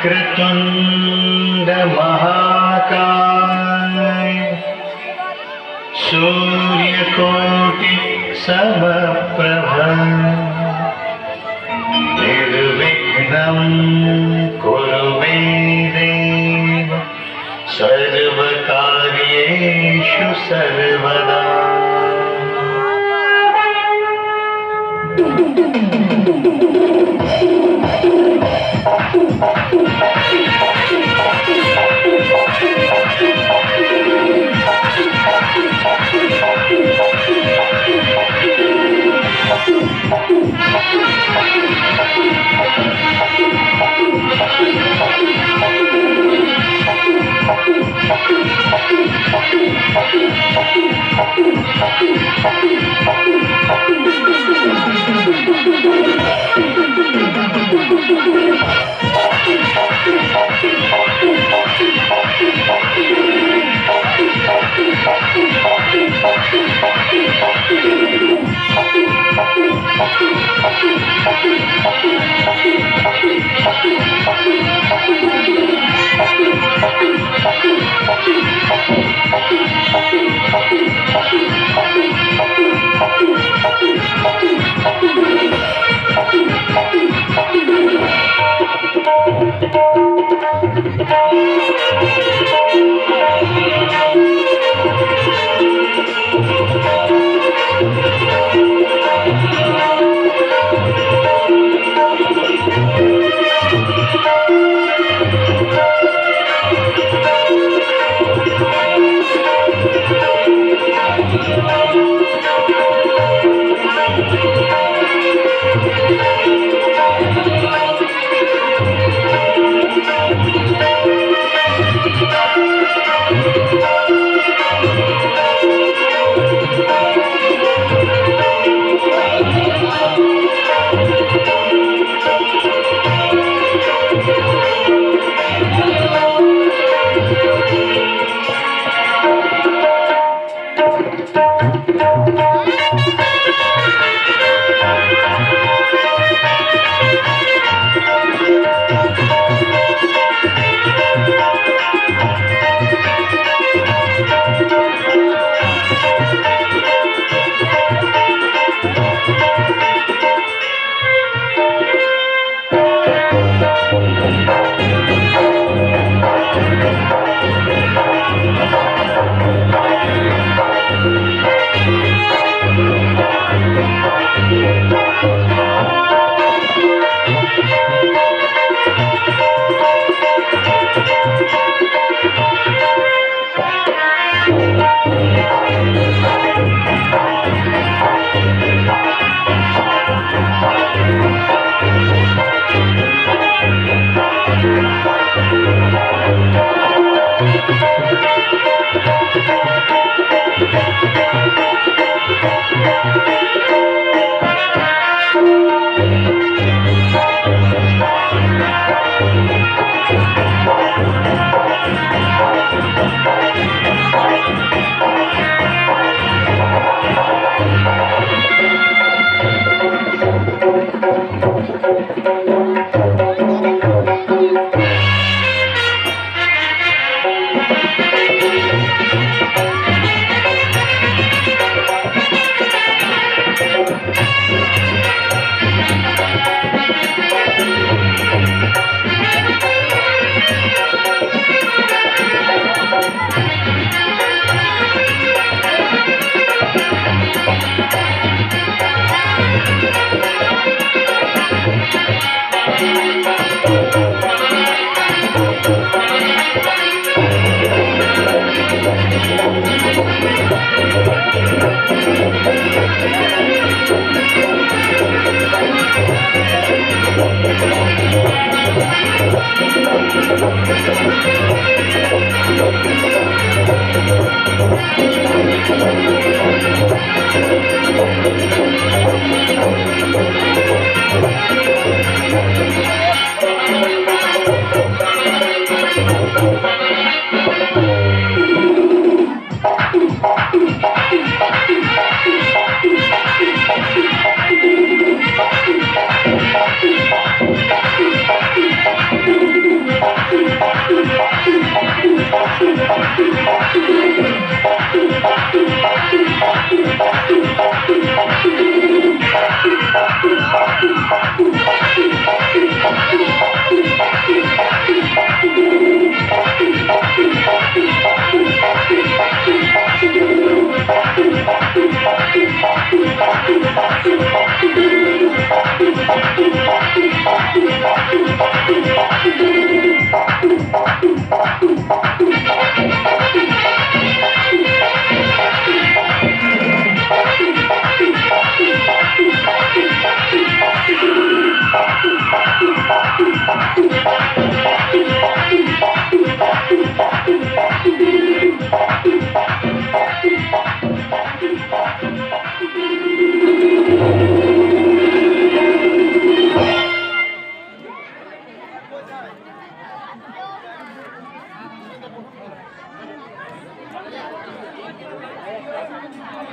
वक्रतुंड महाकाय सूर्यकोटि समप्रभ निर्विघ्नं कुरु मे देव सर्वकार्येषु सर्वदा।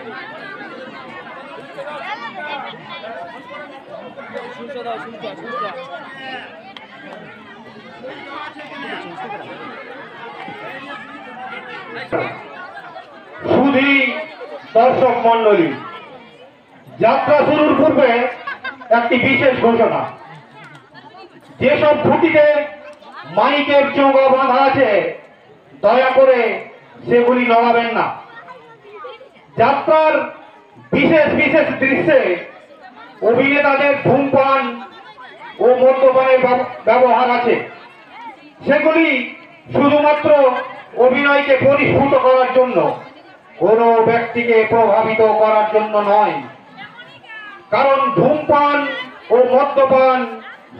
সুধী দর্শক মন্ডলী, যাত্রা শুরুর পূর্বে একটি বিশেষ ঘোষণা। যেসব খুঁটিতে মাইকের চোঙা বাঁধা আছে দয়া করে সেগুলি নড়াবেন না। যাত্রার বিশেষ বিশেষ দৃশ্যে অভিনেতাদের ধূমপান ও মদ্যপানের ব্যবহার আছে। সেগুলি শুধুমাত্র অভিনয়কে পরিস্ফুট করার জন্য, কোনো ব্যক্তিকে প্রভাবিত করার জন্য নয়। কারণ ধূমপান ও মদ্যপান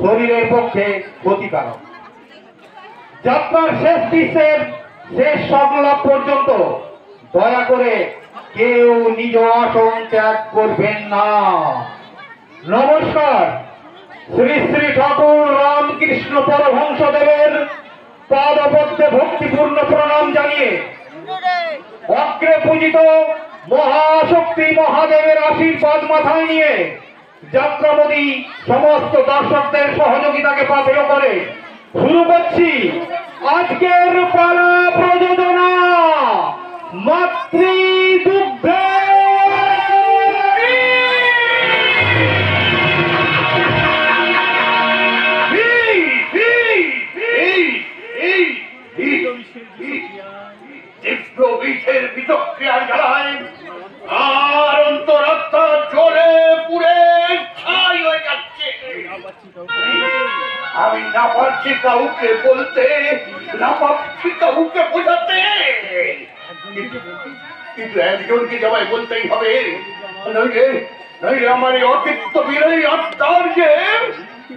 শরীরের পক্ষে ক্ষতিকারক। যাত্রার শেষ দৃশ্যের শেষ সংলাপ পর্যন্ত দয়া করে কেউ নিজ আসন ত্যাগ করবেন না। নমস্কার। শ্রী শ্রী ঠাকুর রামকৃষ্ণ পরমহংসদেবের পাদপদ্মে ভক্তিপূর্ণ প্রণাম জানিয়ে অগ্রে পূজিত মহাশক্তি মহাদেবের আশীর্বাদ মাথায় নিয়ে যাত্রামোদী সমস্ত দর্শকদের সহযোগিতাকে পাথেয় করে শুরু করছি আজকের পালা প্রযোজনা মাতৃদুগ্ধে। বীজের বিচক্রিয়ার জ্বালায় আর অন্তরাত্মা জ্বলে পুড়ে ছাই হয়ে যাচ্ছে। আমি না পারছি কাউকে বলতে, না পারছি কাউকে বোঝাতে, কিন্তু একজনকে জবাই বলতেই হবে, নইলে নইলে আমার এই অচিত্ত বিরোধী আত্মার যে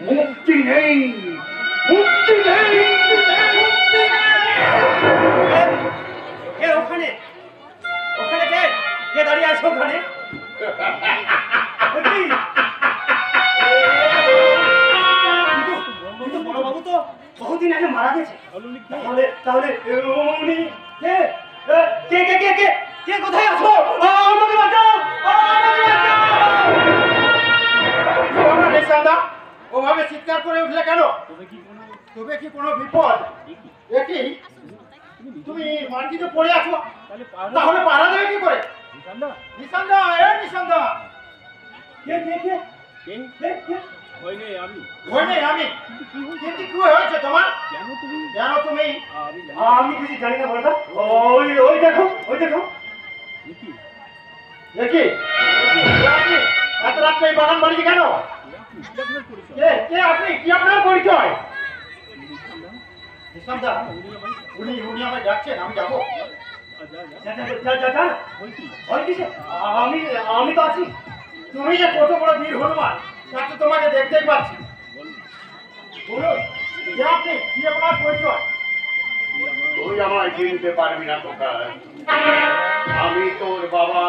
মুক্তি নেই, মুক্তি নেই। ওখানে ওখানে কে দাঁড়িয়ে আছে ওখানে? বাবু তো বহুদিন আগে মারা গেছে। তাহলে তাহলে উনি কে কে কে কে কে কে কোথায় আছো? আমাকে বাঁচাও, আমাকে বাঁচাও। ওভাবে চিৎকার করে উঠলে কেন? তবে কি কোনো বিপদ? একই তুমি মাটিতে পড়ে আছো, তাহলে পাড়া দেবে কি করে? নিশান্দা, এ নিশান্দা, কে কে কে কে কে? ভয় নেই আমি। কিন্তু কি হয়েছে তোমার? কেন তুমি? আমি কিছু জানি না বলটা। ওই দেখো দেখি আপনি এত রাত্রে এই বাগান বাড়িতে কেন? কে আপনি? কি আপনার পরিচয়? নিশান্দা, উনি আমায় ডাকছেন, আমি যাবো। আমি তো আছি। তুমি যে কত বড় বীর হনুমান তা তো তোমাকে দেখতেই পাচ্ছি। বলুন আপনি কি আপনার পরিচয়? তুই আমায় চিনতে পারবি না তোকা। আমি তোর বাবা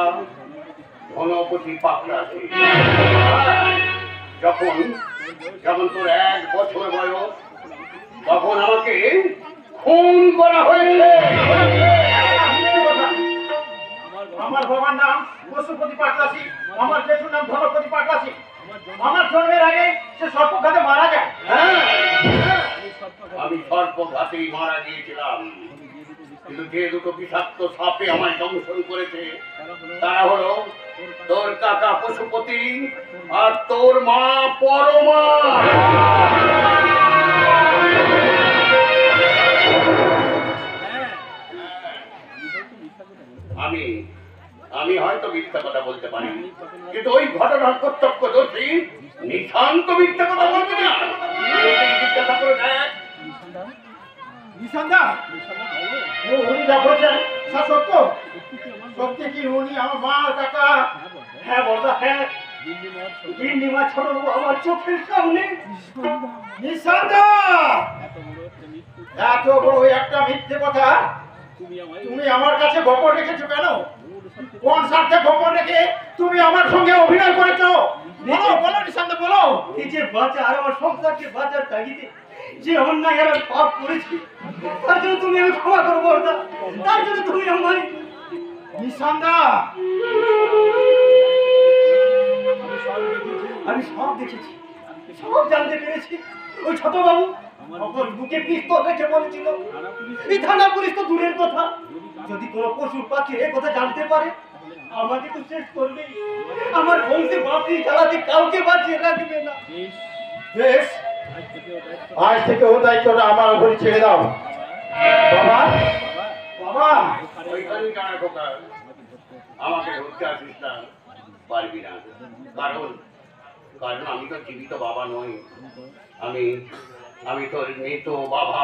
ধনপতি পাকড়াশি। যখন যখন তোর 1 বছর বয়স তখন আমাকে খুন করা হয়েছে। আমার বাবার নাম পশুপতি পাকড়াশি, আমার জেঠুর নাম ধনপতি পাকড়াশি। আমার জন্মের আগে সে সর্পঘাতে মারা যায়। আমি সর্পঘাতেই মারা গিয়েছিলাম, কিন্তু যে দুটো বিষাক্ত সাপে আমায় দংশন করেছে তারা হলো তোর কাকা পশুপতি আর তোর মা পরমা। আমি হয়তো মিথ্যা কথা বলতে পারি, কিন্তু ওই ঘটনার প্রত্যক্ষদর্শী নিশান্ত মিথ্যা কথা বলবে না। জিজ্ঞাসা করে দেখ। নিশান্দা, উনি যা বলছেন সত্য? সত্যি কি উনি আমার মা কাকা? হ্যাঁ বলতা, হ্যাঁ। গিন্নিমা ছোট আমার চোখের সামনে। নিশান্দা, এত বড় একটা মিথ্যে কথা তুমি আমার কাছে গোপন রেখেছো কেন? কোন স্বার্থে গোপন রেখে তুমি আমার সঙ্গে অভিনয় করেছো? বলো বলো নিশান্দা, বলো। নিজের বাঁচা আর আমার সংসারকে বাঁচার তাগিদে যে অন্যায় আর পাপ করেছি তার জন্য তুমি আমি ক্ষমা করবো। তার জন্য তুমি আমায়। নিশান্দা, আমি সব দেখেছি, সব জানতে পেরেছি। ওই ছোট বাবু আমার বুকে পিস্তল রেখে বলেছিল, এই থানা পুলিশ তো দূরের কথা, যদি কোনো পশু পাখি এ কথা জানতে পারে আমাকে তো শেষ করবে। আমার বংশে বাপি চালাতে কাউকে বাঁচিয়ে রাখবে না। বেশ, আজ থেকে ও দায়িত্বটা আমার উপরে ছেড়ে দাও। বাবা, বাবা, ওইখানেই দাঁড়া খোকা, আমাকে ধরতে আসিস না, পারবি না। কারণ কারণ আমি তো জীবিত বাবা নই, আমি তোর মৃত বাবা,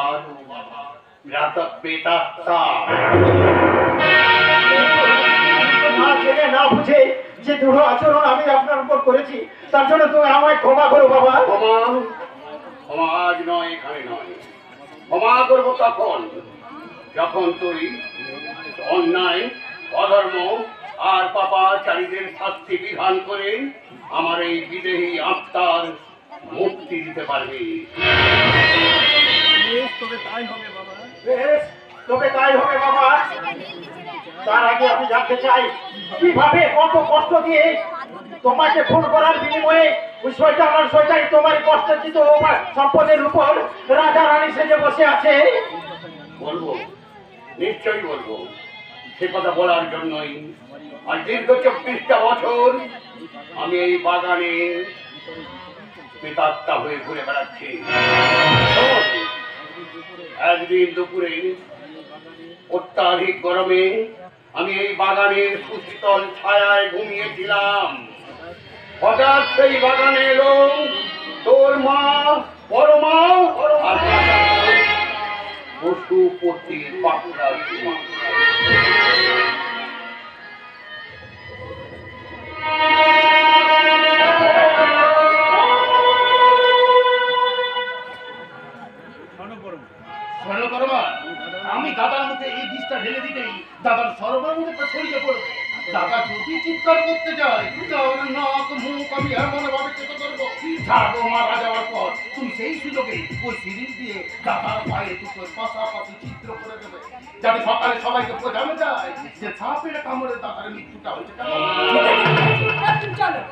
প্রেতাত্মা। না জেনে না বুঝে যে দূর আচরণ আমি আপনার উপর করেছি, তার জন্য তুমি আমায় ক্ষমা করো বাবা। ক্ষমা ক্ষমা আজ নয়, এখানে নয়। ক্ষমা করবো তখন যখন তুই অন্যায়, অধর্ম আর পাপাচারীদের শাস্তি বিধান করে আমার এই বিদেহী আত্মার মুক্তি দিতে পারবি। বেশ, তবে তাই হবে বাবা। তার আগে আমি জানতে চাই, কিভাবে কত কষ্ট দিয়ে তোমাকে খুন করার বিনিময়ে ওই শয়তানি তোমার কষ্টার্জিত সম্পদের উপর রাজা রানী সেজে বসে আছে। বলবো, নিশ্চয়ই বলবো। সে কথা বলার জন্যই আর দীর্ঘ 24টা বছর আমি এই বাগানে প্রেতাত্মা হয়ে ঘুরে বেড়াচ্ছি। একদিন দুপুরে অত্যাধিক গরমে আমি এই বাগানের সুশীতল ছায়ায় ঘুমিয়েছিলাম। হঠাৎ সেই বাগানে এলো তোর মা, বড় মা আর পশুপতি বাঁকুড়া। আমি দাদার মুখে এই বিষটা ঢেলে দিতেই দাদার সর্বের মধ্যে ছড়িয়ে পড়বে। দাদা যদি চিৎকার করতে যায় তাহলে নাক মুখ আমি এমন ভাবে চেপে ধরবো, ছাড়বো মারা যাওয়ার পর তুমি সেই সুযোগে ওই সিরিজ দিয়ে দাদার পায়ে দুটো পাশাপাশি চিত্র করে দেবে, যাতে সকালে সবাইকে বোঝানো যায় যে সাপের কামড়ে দাদার মৃত্যুটা হয়েছে। চলো।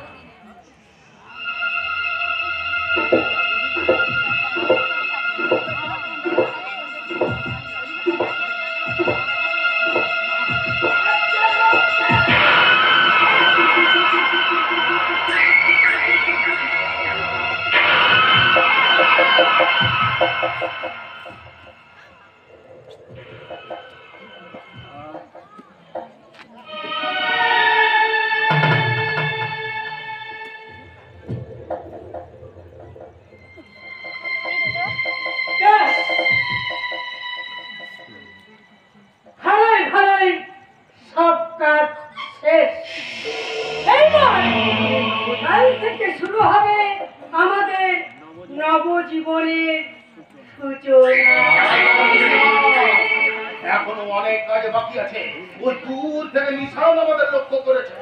এখনো অনেক কাজ বাকি আছে। ওই দূর থেকে নিশান আমাদের লক্ষ্য করেছে,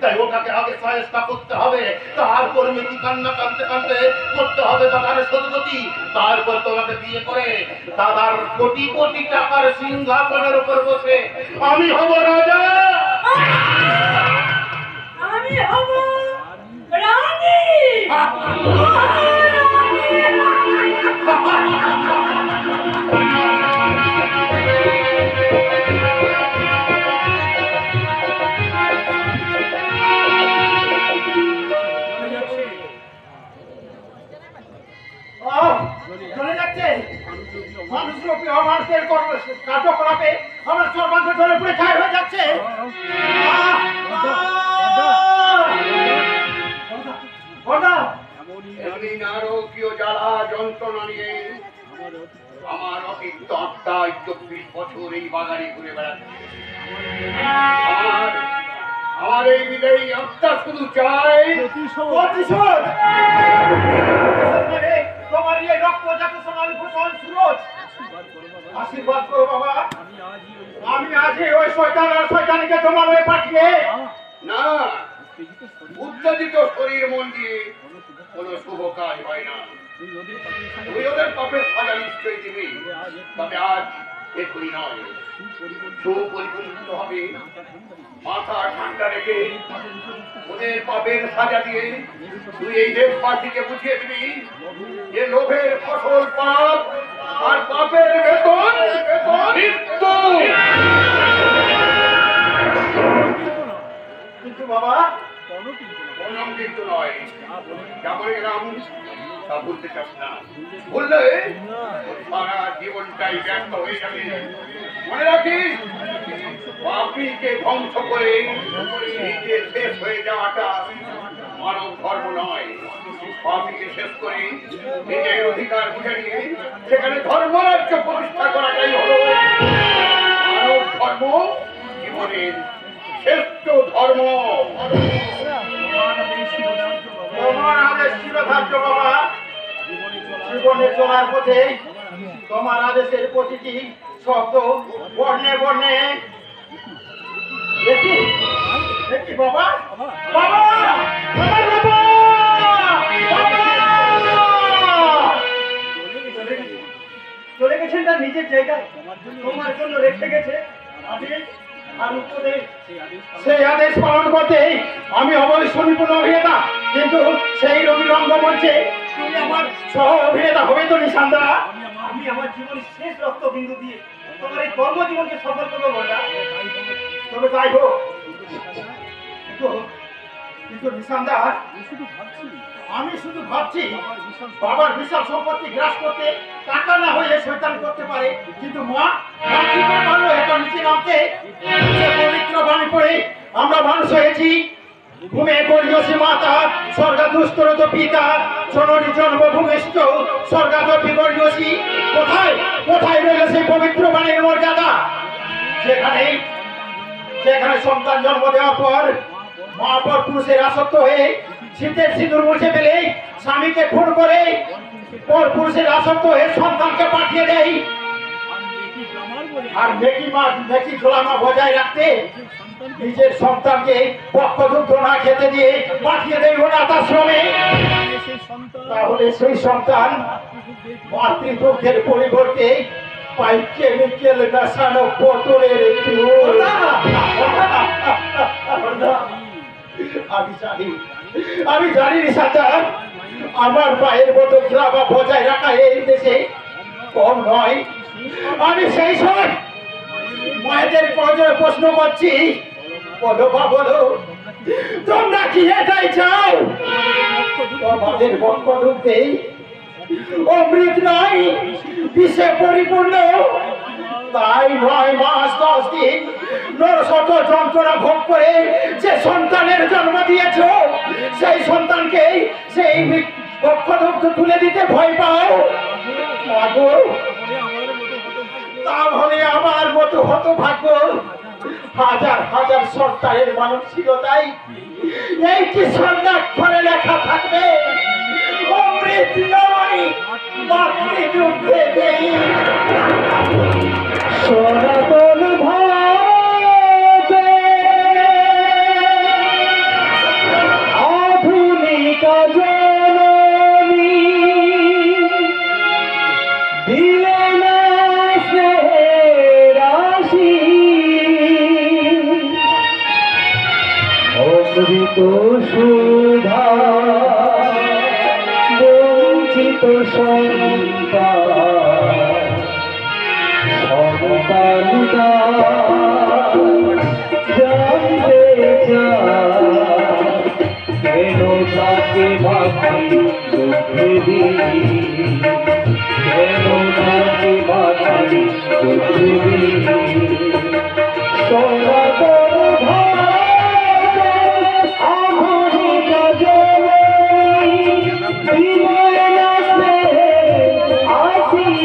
তাই ওটাকে আগে সাহেস্তা করতে হবে। তারপর মিটি কান্না কাঁদতে কাঁদতে করতে হবে দাদার সতগতি। তারপর তোমাকে বিয়ে করে দাদার কোটি কোটি টাকার সিংহাসনের উপর বসে আমি হব রাজা। আমি হব রানী। চলে যাচ্ছে মানুষরূপী অমানুষের কার্যকলাপে আমার সর্বাঙ্গ জলে পুড়ে ছাই হয়ে যাচ্ছে। এমনি নারকীয় জ্বালা যন্ত্রণা নিয়ে আমার অতিরিক্ত আত্মা 24 বছর এই বাগানে ঘুরে বেড়াচ্ছে। আমার এই বিদায়ী আত্মা শুধু চায় প্রতিশোধ। তোমার এই রক্তজাত সোনালী ভূষণ সুরজ, আশীর্বাদ করো বাবা। আমি আজই ওই শয়তান আর শয়তানিকে তোমার হয়ে পাঠিয়ে না, উত্তেজিত শরীর মন দিয়ে কোনো শুভ কাজ হয় না। তুই ওদের পাপের সাজা নিশ্চয়ই দিবি, তবে এখনই নয়, সুপরিকল্পিত হবে। মাথা ঠান্ডা রেখে ওদের পাপের সাজা দিয়ে তুই এই দেশবাসীকে বুঝিয়ে দিবি যে লোভের ফসল পাপ আর পাপের বেতন মৃত্যু। কিন্তু বাবা, বললাম কিন্তু নয়, যা বলে গেলাম তা বলতে চাস না। বললে তোর সারা জীবনটাই ব্যর্থ হয়ে যাবে। মনে রাখিস, পাপীকে ধ্বংস করে নিজে শেষ হয়ে যাওয়াটা মানব ধর্ম নয়। পাপীকে শেষ করে নিজের অধিকার বুঝে নিয়ে সেখানে ধর্মরাজ্য প্রতিষ্ঠা করাটাই হলো মানব ধর্ম, জীবনের শ্রেষ্ঠ ধর্ম। তোমার আদেশ চিরধার্য বাবা। জীবনে চলার পথে তোমার আদেশের প্রতিটি শব্দ বর্ণে বর্ণে দেখি দেখি বাবা, বাবা, আমার বাবা, বাবা! চলে গেছেন তার নিজের জায়গায়, তোমার জন্য রেখে গেছে আদেশ আর উপদেশ। সেই আদেশ পালন করতে আমি অবশ্যই নিপুণ অভিনেতা, কিন্তু সেই রবি রঙ্গমঞ্চে তুমি আমার সহ অভিনেতা হবে তো নিশান্দা? আমি আমার জীবনের শেষ রক্তবিন্দু দিয়ে তোমার এই কর্মজীবনকে সফল করবো বললাম। তবে তাই হোক, কিন্তু নিশান্দা, আমি শুধু ভাবছি বাবার বিশাল সম্পত্তি গ্রাস করতে টাকা না হলে শয়তান করতে পারে, কিন্তু মা কি করে পারলো এটা নিচে নামতে? সে পবিত্র বাণী পড়ে আমরা মানুষ হয়েছি। ভূমে করিয়সী মাতা স্বর্গাদুস্তরত পিতা জননী জন্মভূমিষ্ঠ স্বর্গাদপি করিয়সী। কোথায় কোথায় রইল সেই পবিত্র বাণীর মর্যাদা? যেখানে যেখানে সন্তান জন্ম দেওয়ার পর মা পর পুরুষের আসক্ত হয়ে শীতের সিঁদুর মুছে ফেলে স্বামীকে খুন করে পর পুরুষের আসক্ত হয়ে সন্তানকে পাঠিয়ে দেয়, আর মেকি জোলামা বজায় রাখতে নিজের সন্তানকে পক্ষযুদ্ধ না খেতে দিয়ে পাঠিয়ে দেয় অনাথ আশ্রমে। তাহলে সেই সন্তান মাতৃদুগ্ধের পরিবর্তে পাই কেমিক্যাল মেশানো বোতলের দুধ। আমি জানি নিশান্দা, আমার মায়ের মতো গ্রামা বজায় রাখা এই দেশে কম নয়। আমি সেই সময় মায়েদের প্রশ্ন করছি, বলো বা বলো, তোমরা কি এটাই চাও? তোমাদের বক্ষদুগ্ধে অমৃত নয়, বিষে পরিপূর্ণ। তাই 9 মাস 10 দিন নরশত যন্ত্রণা ভোগ করে যে সন্তানের জন্ম দিয়েছ, সেই সন্তানকে সেই বক্ষদুগ্ধ তুলে দিতে ভয় পাও? মাগো, তাহলে আমার মতো হতভাগ্য হাজার হাজার সন্তানের মানসিকতাই এই কি সন্ন্যাক্ষরে লেখা থাকবে, অমৃত নয়, মাতৃদুগ্ধে নেই। সনাতন ভারতে আধুনিক জননী দিলে না স্নেহের রাশি, অমৃত সুধা বঞ্চিত সন্তান, সন্তান জানতে কেন তাকে মাতৃদুগ্ধে দিই, কেন তাকে মাতৃদুগ্ধে দিই। সনাতন ভারতে আধুনিক জননী দিলে না স্নেহের আশি,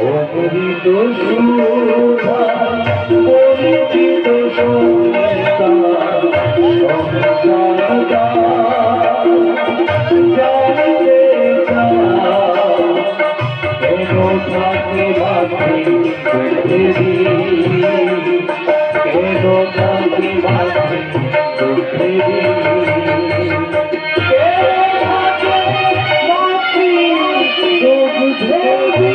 অমৃত সুধা বঞ্চিত সন্তান, সন্তান জানতে কেন তাকে মাতৃদুগ্ধে দিই, কেন তাকে মাতৃদুগ্ধে দিই। মাতৃদুগ্ধে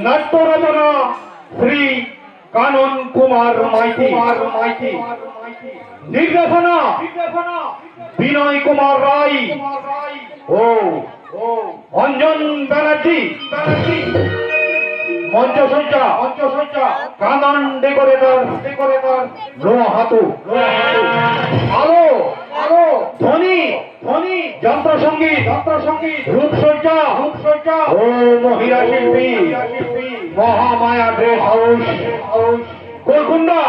নাট্য রচনা শ্রী কানন কুমার মাইতি, নির্দেশনা বিনয় কুমার রায় ও অঞ্জন ব্যানার্জি। মঞ্চসজ্জা কানন ডেকোরেটর নোয়া হাতু। আলো ধ্বনি যন্ত্র সঙ্গীত রূপসজ্জা ও মহিলা শিল্পী মহামায়া ড্রেস হাউস গোলকুন্ডা।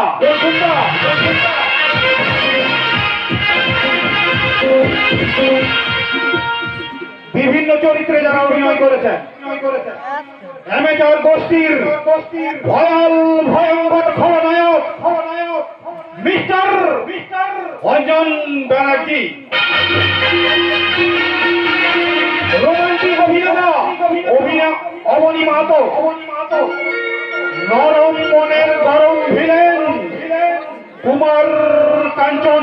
বিভিন্ন চরিত্রে যারা অভিনয় করেছেন অ্যামেচার গোষ্ঠীর ভয়ঙ্কর খলনায়ক মিস্টার অঞ্জন ব্যানার্জি, রোমান্টিক অভিনেতা অবনী মাহাতো, নরম মনের গরম ভিলেন কুমার কাঞ্চন,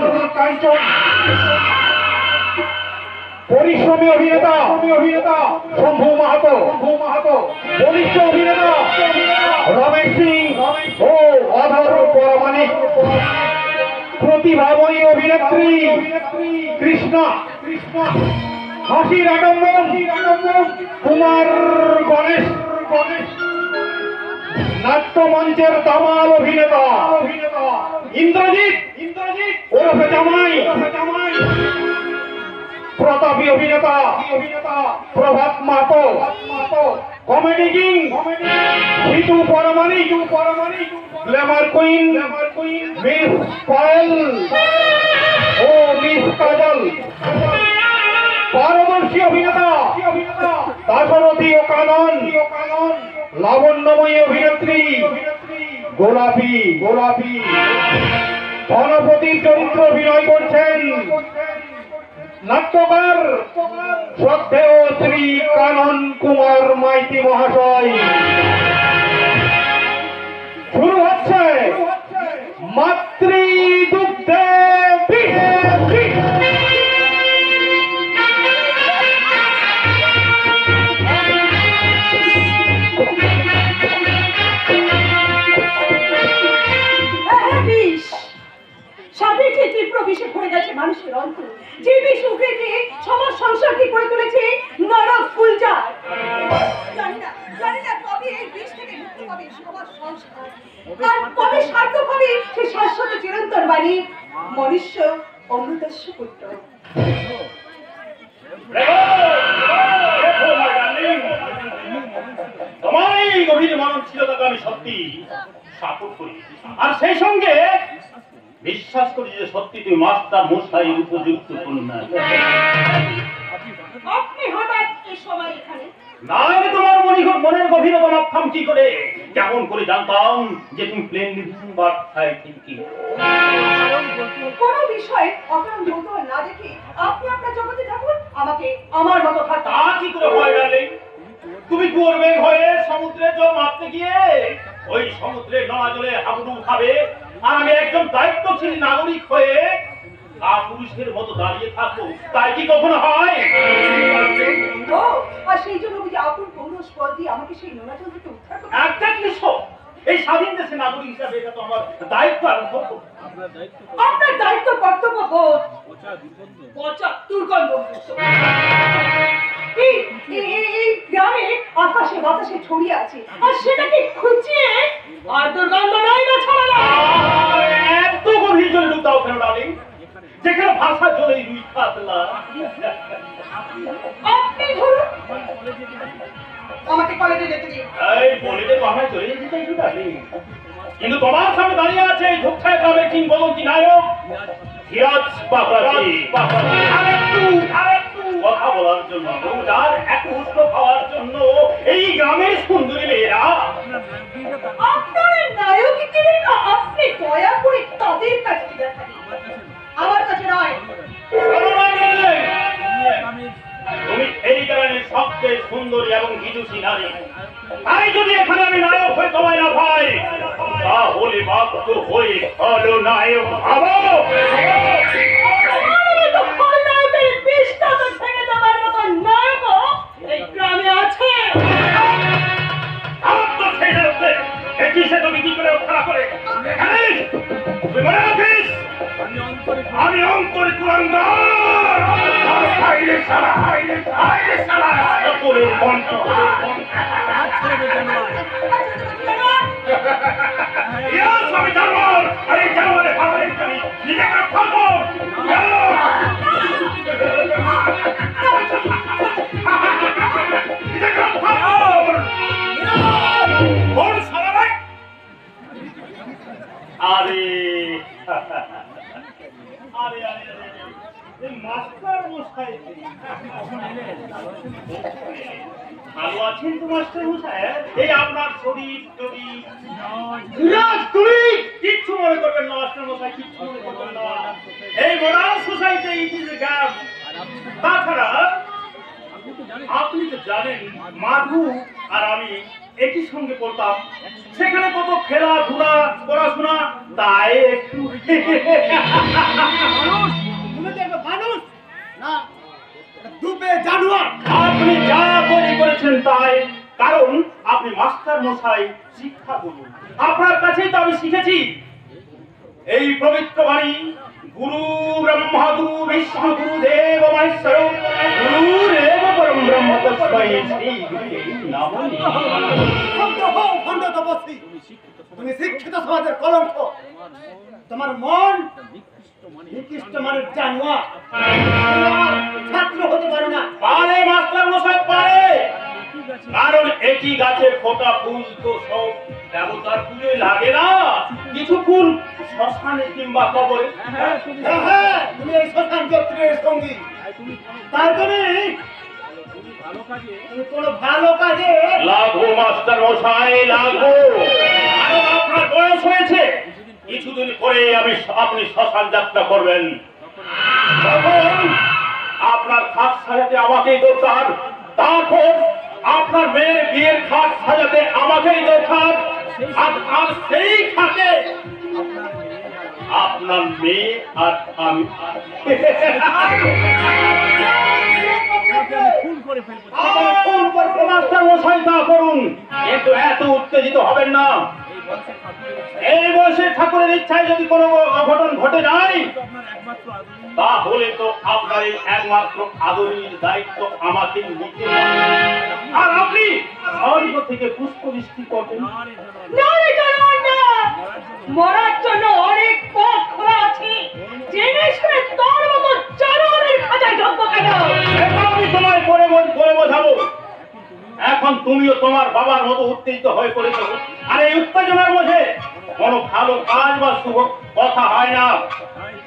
পরিশ্রমী অভিনেতা শম্ভু মাহাতো, বলিষ্ঠ অভিনেতা রমেশ সিং ও অধর পরমাণিক, প্রতিভাময়ী অভিনেত্রী কৃষ্ণা, হাসির আডম্বর কুমার গণেশ, নাট্যমঞ্চের দামাল অভিনেতা ইন্দ্রজিৎ ওরফে জামাই, প্রতাপী অভিনেতা প্রভাত মাহাতো, কমেডি কিং ঋতু Paramanik, Glamour queen miss Payel ও মিস কাজল, পারদর্শী অভিনেতা দাশরথী ও কানন, লাবণ্যময়ী অভিনেত্রী গোলাপি, ধনপতির চরিত্র অভিনয় করছেন নাট্যকার শ্রদ্ধেয় শ্রী কানন কুমার মাইতি মহাশয়। শুরু হচ্ছে মাতৃদুগ্ধে বিষে ভরে গেছে মানুষের অন্তর, যে বিষ উঠে দিয়ে সমাজ সংসারকে করে তুলেছে নরক ফুলজার। জানি না কবে এই বিষ থেকে মুক্তি পাবে সমাজ সংসার, আর কবে সার্থক হবে সে শাশ্বত চিরন্তন বাণী মনুষ্য অমৃতস্য পুত্র। তোমার এই গভীর মানবশীলতাকে আমি সত্যি সাপোর্ট করি, আর সেই সঙ্গে বিশ্বাস করি যে সত্যি তুমি মাস্টার মশাই উপযুক্ত কন্যা। আপনি হঠাৎ এই সময় এখানে? না, আমি তোমার মনের গভীরতা মাপতাম কি করে, কেমন করে জানতাম যে তুমি প্লেন বার্তায় থিঙ্কিং। কোন বিষয়ে অকারণ কৌতূহল না দেখে আপনি আপনার জগতে থাকুন, আমাকে আমার মতো থাকতে। তা কি করে হয় ডার্লিং? তুমি করবে হয়ে সমুদ্রের জল মাপতে গিয়ে ওই সমুদ্রের নোনা জলে হাবুডুবু খাবে, আর আমি একজন দায়িত্বশীল নাগরিক হয়ে পুরুষের মতো দাঁড়িয়ে থাকবো, তাই কি কখনো হয়? আর সেই জন্য বুঝি আপন পৌরুষ বল দিয়ে আমাকে সেই নোনা জল থেকে উদ্ধার করতে? Exactly so. এই স্বাধীন দেশের নাগরিক হিসাবে এটা তো আমার দায়িত্ব আর কর্তব্য। আপনার দায়িত্ব কর্তব্য বোধ দুর্গন্ধ এই গ্রামে আকাশে বাতাসে ছড়িয়ে আছে, আর সেটাকে খুঁজিয়ে আর দুর্গন্ধ নয় না ছড়ানো। এত গভীর জলে ডুব দাও কেন ডার্লিং, যেখানে ভাষা জলেই রুই কাতলা। আপনি ধরুন আমাকে কলেজে যেতে দিন। এই বলে যে বাহায় চলে যেতে চাইছো ডার্লিং, কিন্তু তোমার সামনে দাঁড়িয়ে আছে এই ধূপছায়া গ্রামের কিংবদন্তি নায়ক ধীরাজ বাবাজি। আরেকটু কথা বলার জন্য, যার এক মুহূর্ত খাওয়ার জন্য এই গ্রামের সুন্দরী মেয়েরা। আপনার নায়কই কিনে না, আপনি দয়া করে তাদের কাছে দেখান, আমার কাছে নয়। তুমি এই গ্রামের সবচেয়ে সুন্দরী এবং বিদুষী নারী, তাই যদি এখানে আমি নায়ক হয়ে তোমায় না পাই, তাহলে বাধ্য হয়ে খলনায়ক হবো। এই গ্রামে আছে। তুই মনে রাখিস আমি অন্তরে কুলাঙ্গার হাইরে সারা হাইরে হাইরে সারা সকলের বন্ধ ইয়াস আমি জানোয়ার আর এই জানোয়ারে ভালো করি নিজেকে রক্ষা কর নিজেকে রক্ষা কর বল সারা ভাই আরে আরে আরে এই মাস্টার মশাই ভালো আছেন তো মাস্টার মশাই এই আপনার শরীর যদি তুমি কিচ্ছু মনে করবেন না মাস্টার মশাই কিচ্ছু মনে করবেন না এই modern society it is a gap তাছাড়া আপনি তো জানেন মাধু আর আমি একই সঙ্গে পড়তাম সেখানে কত খেলাধুলা পড়াশোনা তাই একটু মানুষ না দুবে জানোয়ার আপনি যা তৈরি করেছেন তাই কারণ আপনি মাস্টার মশাই শিক্ষা গুরু আপনার কাছেই তো আমি শিখেছি এই পবিত্র বাণী গুরু ব্রহ্মা গুরু বিষ্ণু গুরু দেব মহেশ্বর গুরুরেব পরম ব্রহ্ম তস্मै শ্রী গুরুতে নমঃ খণ্ড তপস্বী তুমি শিক্ষিত সমাজের কলঙ্ক তোমার মন নিকৃষ্ট মানের জানোয়ার ছাত্র হতে পারো না পারে মাস্টার মশাই পারে কারণ একই গাছে ফোটা ফুল তো সব দেবতার পুজোয় লাগে না কিছু ফুল শ্মশানে কিংবা কবরে হ্যাঁ তুমি এই শ্মশান চত্বরের সঙ্গী তার তুমি কোনো ভালো কাজে লাগো মাস্টার মশাই লাগো কারণ আপনার বয়স হয়েছে কিছুদিন পরে আপনি শ্মশান যাত্রা করবেন তখন আপনার খাট সাজাতে আমাকেই দরকার তারপর আপনার মেয়ের বিয়ের খাট সাজাতে আমাকেই দরকার আর সেই খাটে আপনার মেয়ে আর আমি মাস্টার মশাই তা করুন কিন্তু এত উত্তেজিত হবেন না এই বয়সে ঠাকুরের ইচ্ছায় যদি কোনো অঘটন ঘটে যায় তাহলে তো আপনার এই একমাত্র আদরের দায়িত্ব আমাকে নিতে হবে। আর আপনি স্বর্গ থেকে পুষ্পবৃষ্টি করবেন না রে জানোয়ার না মরার জন্য অনেক পথ খোলা আছে জেনে শুনে তোর মতো জানোয়ারের খাঁচায় ঢুকবো কেন এটা আমি তোমায় পরে বোঝাবো এখন তুমিও তোমার বাবার মতো উত্তেজিত হয়ে পড়েছ আর এই উত্তেজনার মধ্যে কোনো ভালো কাজ বা শুভ কথা হয় না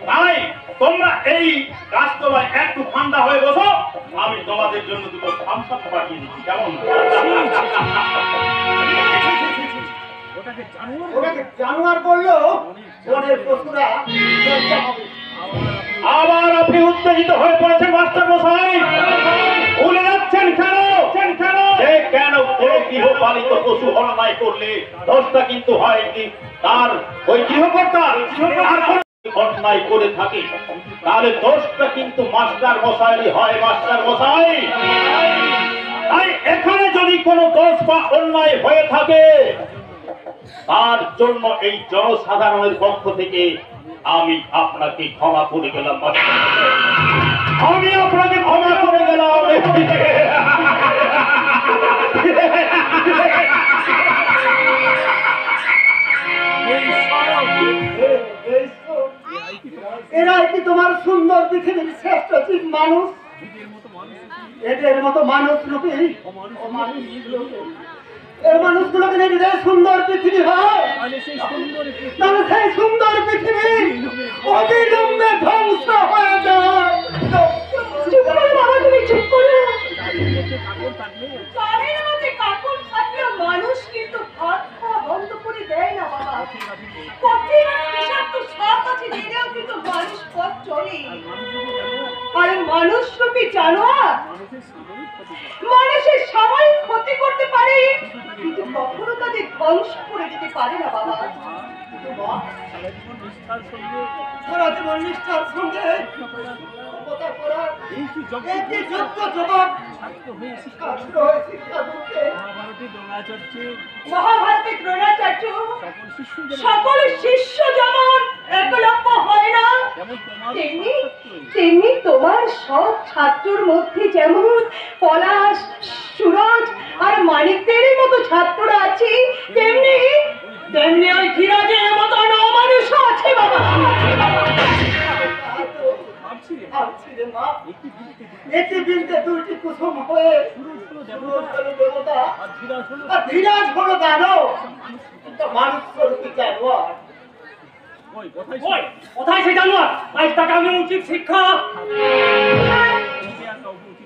তাই তোমরা এই রাষ্ট্রবায় একটু ঠান্ডা হয়ে বসো আমি তোমাদের জন্য দুটো থামস আপ পাঠিয়ে দিচ্ছি কেমন ওটাকে জানোয়ার বললো বনের পশুরা লজ্জা পাবে আবার আপনি উত্তেজিত হয়ে পড়েছেন মাস্টার মশাই ভুলে যাচ্ছেন কেন যে কেন কোনো গৃহপালিত পশু অন্যায় করলে দোষটা কিন্তু হয় কি তার ওই গৃহকর্তা আর অন্যায় করে থাকে তাহলে দোষটা কিন্তু মাস্টার মশাই হয় মাস্টার মশাই তাই এখানে যদি কোনো দোষ বা অন্যায় হয়ে থাকে তার জন্য এই জনসাধারণের পক্ষ থেকে আমি আপনাকে ক্ষমা করে গেলাম আমি আপনাকে ক্ষমা করে গেলাম এরাই কি তোমার সুন্দর পৃথিবীর শ্রেষ্ঠ জীব মানুষ এদের মতো মানুষ রূপী এই মানুষগুলোকে নিয়ে যদি সুন্দর পৃথিবী হয় তাহলে সেই সুন্দর পৃথিবী অবিলম্বে ধ্বংস হয়ে যায় চুপ করো বাবা তুমি চুপ করো গাড়ির মধ্যে কাপড় থাকলেও মানুষ কিন্তু ভাত খাওয়া বন্ধ করে দেয় না বাবা কঠিন বিষাক্ত সাপ আছে জেনেও কিন্তু মানুষ পথ চলে আর মানুষরূপী জানোয়ার মানুষের সাময়িক ক্ষতি করতে পারে কিন্তু কখনো তাদের ধ্বংস করে দিতে পারে না বাবা সারা জীবন নিষ্ঠার সঙ্গে যোগ্যতা করার এই কি একটি যোগ্য যুবক ছাত্র হয়ে ছাত্র হয়ে শিক্ষা দিচ্ছে। মহাভারতে দ্রোণাচার্য মহাভারতে দ্রোণাচার্য সকল শিষ্য সকল শিষ্য যেমন একলব্য হয় না, যেমন তোমার তেমনি তেমনি তোমার সব ছাত্রর মধ্যে যেমন পলাশ, সুরজ আর মানিকদেরই মতো ছাত্ররা আছে, তেমনি তেমনি ওই ধীরাজের মতো অমানুষ আছে বাবা। ভাবছি রে ভাবছি রে মা, একটি বিলতে একটি বিলতে দুইটি কুসুম হয়ে সুরজ হলো সুরজ দেবতা হলো দেবতা আর ধীরাজ হলো আর ধীরাজ হলো দানব। একটা মানুষ স্বরূপী জানোয়ার। ওই কথাই ওই কোথায় সে জানোয়ার? আজ তাকে আমি উচিত শিক্ষা।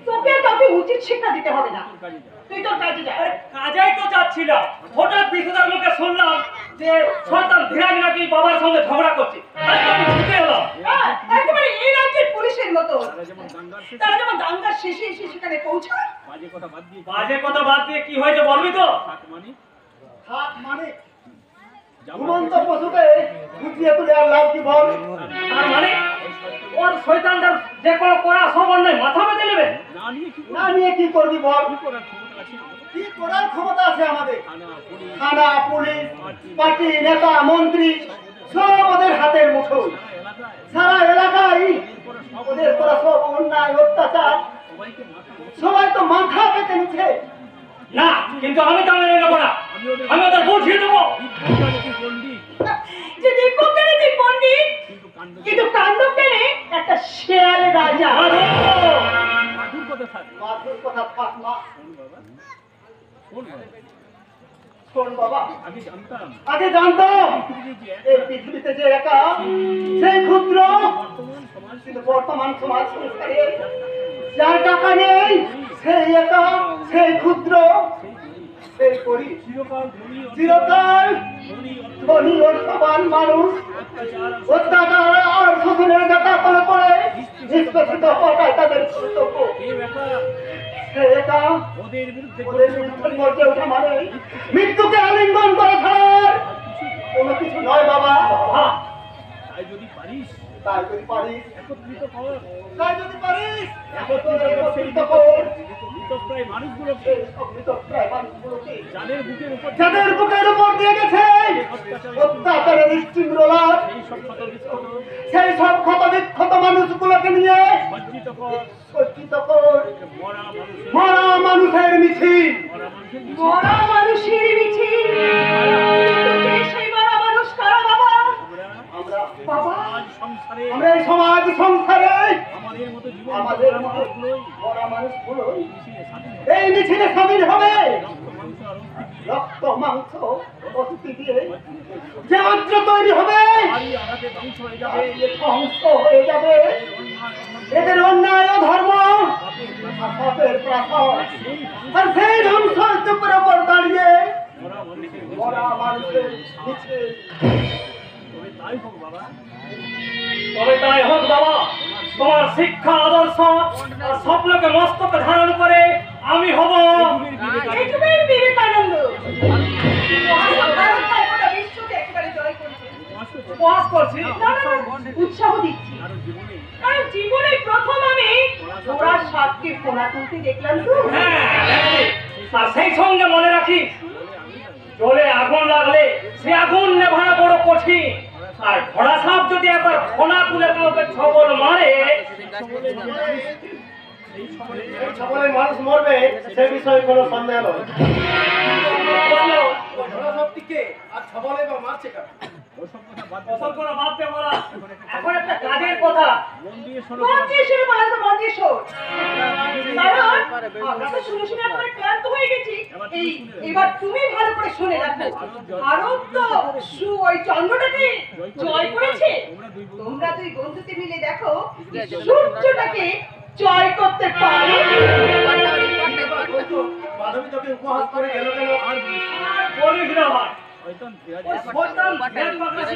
তোকে আর কাউকে উচিত শিক্ষা দিতে হবে না, কাজে যা তুই তোর কাজে যা। কাজেই তো যাচ্ছিলাম, হঠাৎ বিশুদার মুখে শুনলাম যে শয়তান ধীরাজ নাকি বাবার সঙ্গে ঝগড়া করছে। তাই আমি ছুটে এলাম। একেবারে এই রাজ্যের পুলিশের মতো। তারা যেমন দাঙ্গার শেষে তারা যেমন দাঙ্গার শেষে এসে সেখানে পৌঁছায়। বাজে কথা বাদ দিয়ে বাজে কথা বাদ দিয়ে কি হয়েছে বলবি তো? থাক মানে হাত মানে যাবো ঘুমন্ত পশুকে বুঝিয়ে তুলে আর লাভ কি বল? তার মানে ওর শয়তানটার যে কোনো করা সমন্বয় মাথা বেঁধে নেবে। না নিয়ে কি না নিয়ে কি করবি বল? কি করার ক্ষমতা আছে আমাদের? কি করার ক্ষমতা আছে আমাদের? থানা পুলিশ থানা, পুলিশ, পার্টি, নেতা, মন্ত্রী সব ওদের হাতের মুঠোয়। এলাকায় সারা এলাকায় ওদের করা সব অন্যায় অত্যাচার সবাইকে মাথা সবাই তো মাথা পেতে নিচ্ছে। না, কিন্তু আমি তো মেনে নেবো না। আমি ওদের বুঝিয়ে দেবো। গন্ডি যে দীপকের যে পণ্ডিত, কিন্তু কাণ্ড কিন্তু কাণ্ডজ্ঞানে একটা শেয়াল রাজা। মাধুর কথা থাক মাধুর কথা থাক মা। শোন বাবা শোন বাবা, আগে জানতাম আগে জানতাম পৃথিবীতে যে এই পৃথিবীতে যে একা সেই ক্ষুদ্র, বর্তমান সমাজ কিন্তু বর্তমান সমাজ সংস্কারে যার টাকা নেই সেই একা, সেই ক্ষুদ্র, সেই করি চিরকাল ধনী চিরকাল ধনী ধনী অর্থবান মানুষ অত্যাচার অত্যাচার আর শোষণের নেতা করে পড়ে নিষ্পেষিত হওয়াটাই তাদের কর্তব্য। কেউ একা সে একা ওদের বিরুদ্ধে ওদের বিরুদ্ধে গর্জে ওঠা মানে মৃত্যুকে আলিঙ্গন করে ছাড়ার কোনো কিছু নয় বাবা। তাই যদি পারিস তাই যদি পারিস, একত্রিত কর তাই যদি পারিস একত্রিত একত্রিত কর মৃতপ্রায় মানুষগুলোকে এই সব মৃতপ্রায় মানুষগুলোকে যাদের বুকের উপর যাদের বুকের উপর দিয়ে গেছে অত্যাচারের স্টিমরোলার, সেই সব ক্ষতবিক্ষত সেই সব ক্ষত মানুষগুলোকে নিয়ে বঞ্চিত কর সজ্জিত কর মরা মানুষের মরা মানুষের মিছিল। মরা মানুষের মিছিল। মরা মানুষের মিছিল। কিন্তু কে সেই মরা মানুষ কারা বাবা? আমরা আমরা বাবা, আজ সংসারে আমরা এই সমাজ সংসারে আমাদের মতো জীবন আমাদের মরা মানুষগুলোই মরা মানুষগুলো মিছিলে সামিল হবে। এই মিছিলে সামিল হবে। রক্ত মাংস আর অস্থি রক্ত, মাংস, অস্থি দিয়ে যে অস্ত্র তৈরি হবে ভারী আঘাতে ধ্বংস হয়ে যাবে ধ্বংস হয়ে যাবে এদের অন্যায় ও ধর্ম পাপের প্রাসাদ। আর সেই ধ্বংস স্তূপের উপর দাঁড়িয়ে মরা মানুষের মরা মানুষের মিছিল। তবে তাই হোক বাবা তবে তাই হোক বাবা। তোমার শিক্ষা, আদর্শ আর স্বপ্নকে মস্তকে ধারণ করে আমি হব এই যুগের বিবেকানন্দ। ভারত তার গোটা বিশ্বকে একেবারে জয় করেছে। উপহাস করছি। না, না, না, উৎসাহ দিচ্ছি। কারণ জীবনে কারণ জীবনে প্রথম আমি ওরা সাতকে ফোনা তুলতে দেখলাম তো। হ্যাঁ, আর সেই সঙ্গে মনে রাখি, জলে আগুন লাগলে সে আগুন নেভানো বড় কঠিন। আর ঘোড়া সাপ যদি একবার ফোনা তুলে কাউকে ছবল মারে, এই সময় এই সকলের মানুষ মরবে সে বিষয়ে কোনো সন্দেহ নয়। ওসব কথা বাদ ফসল করে বাদ দিয়ে বলা। এখন একটা কাজের কথা। মন দিয়ে শোনো মন দিয়ে শোনো বলা তো মন দিয়ে শোন। কারণ আমরা তো শুনে শুনে একবারে ক্লান্ত হয়ে গেছি। এবার তুমি ভালো করে শুনে রাখো। ভারত তো ওই চন্দ্রটাকে জয় করেছে। তোমরা দুই বন্ধুতে মিলে দেখো যে সূর্যটাকে জয় করতে পারে। মাধবী তোকে উপহাস করে গেল কেন? আর বলিস না ভাই, শয়তান ধীরাজ ওই শয়তান ধ্যান পাগলাসি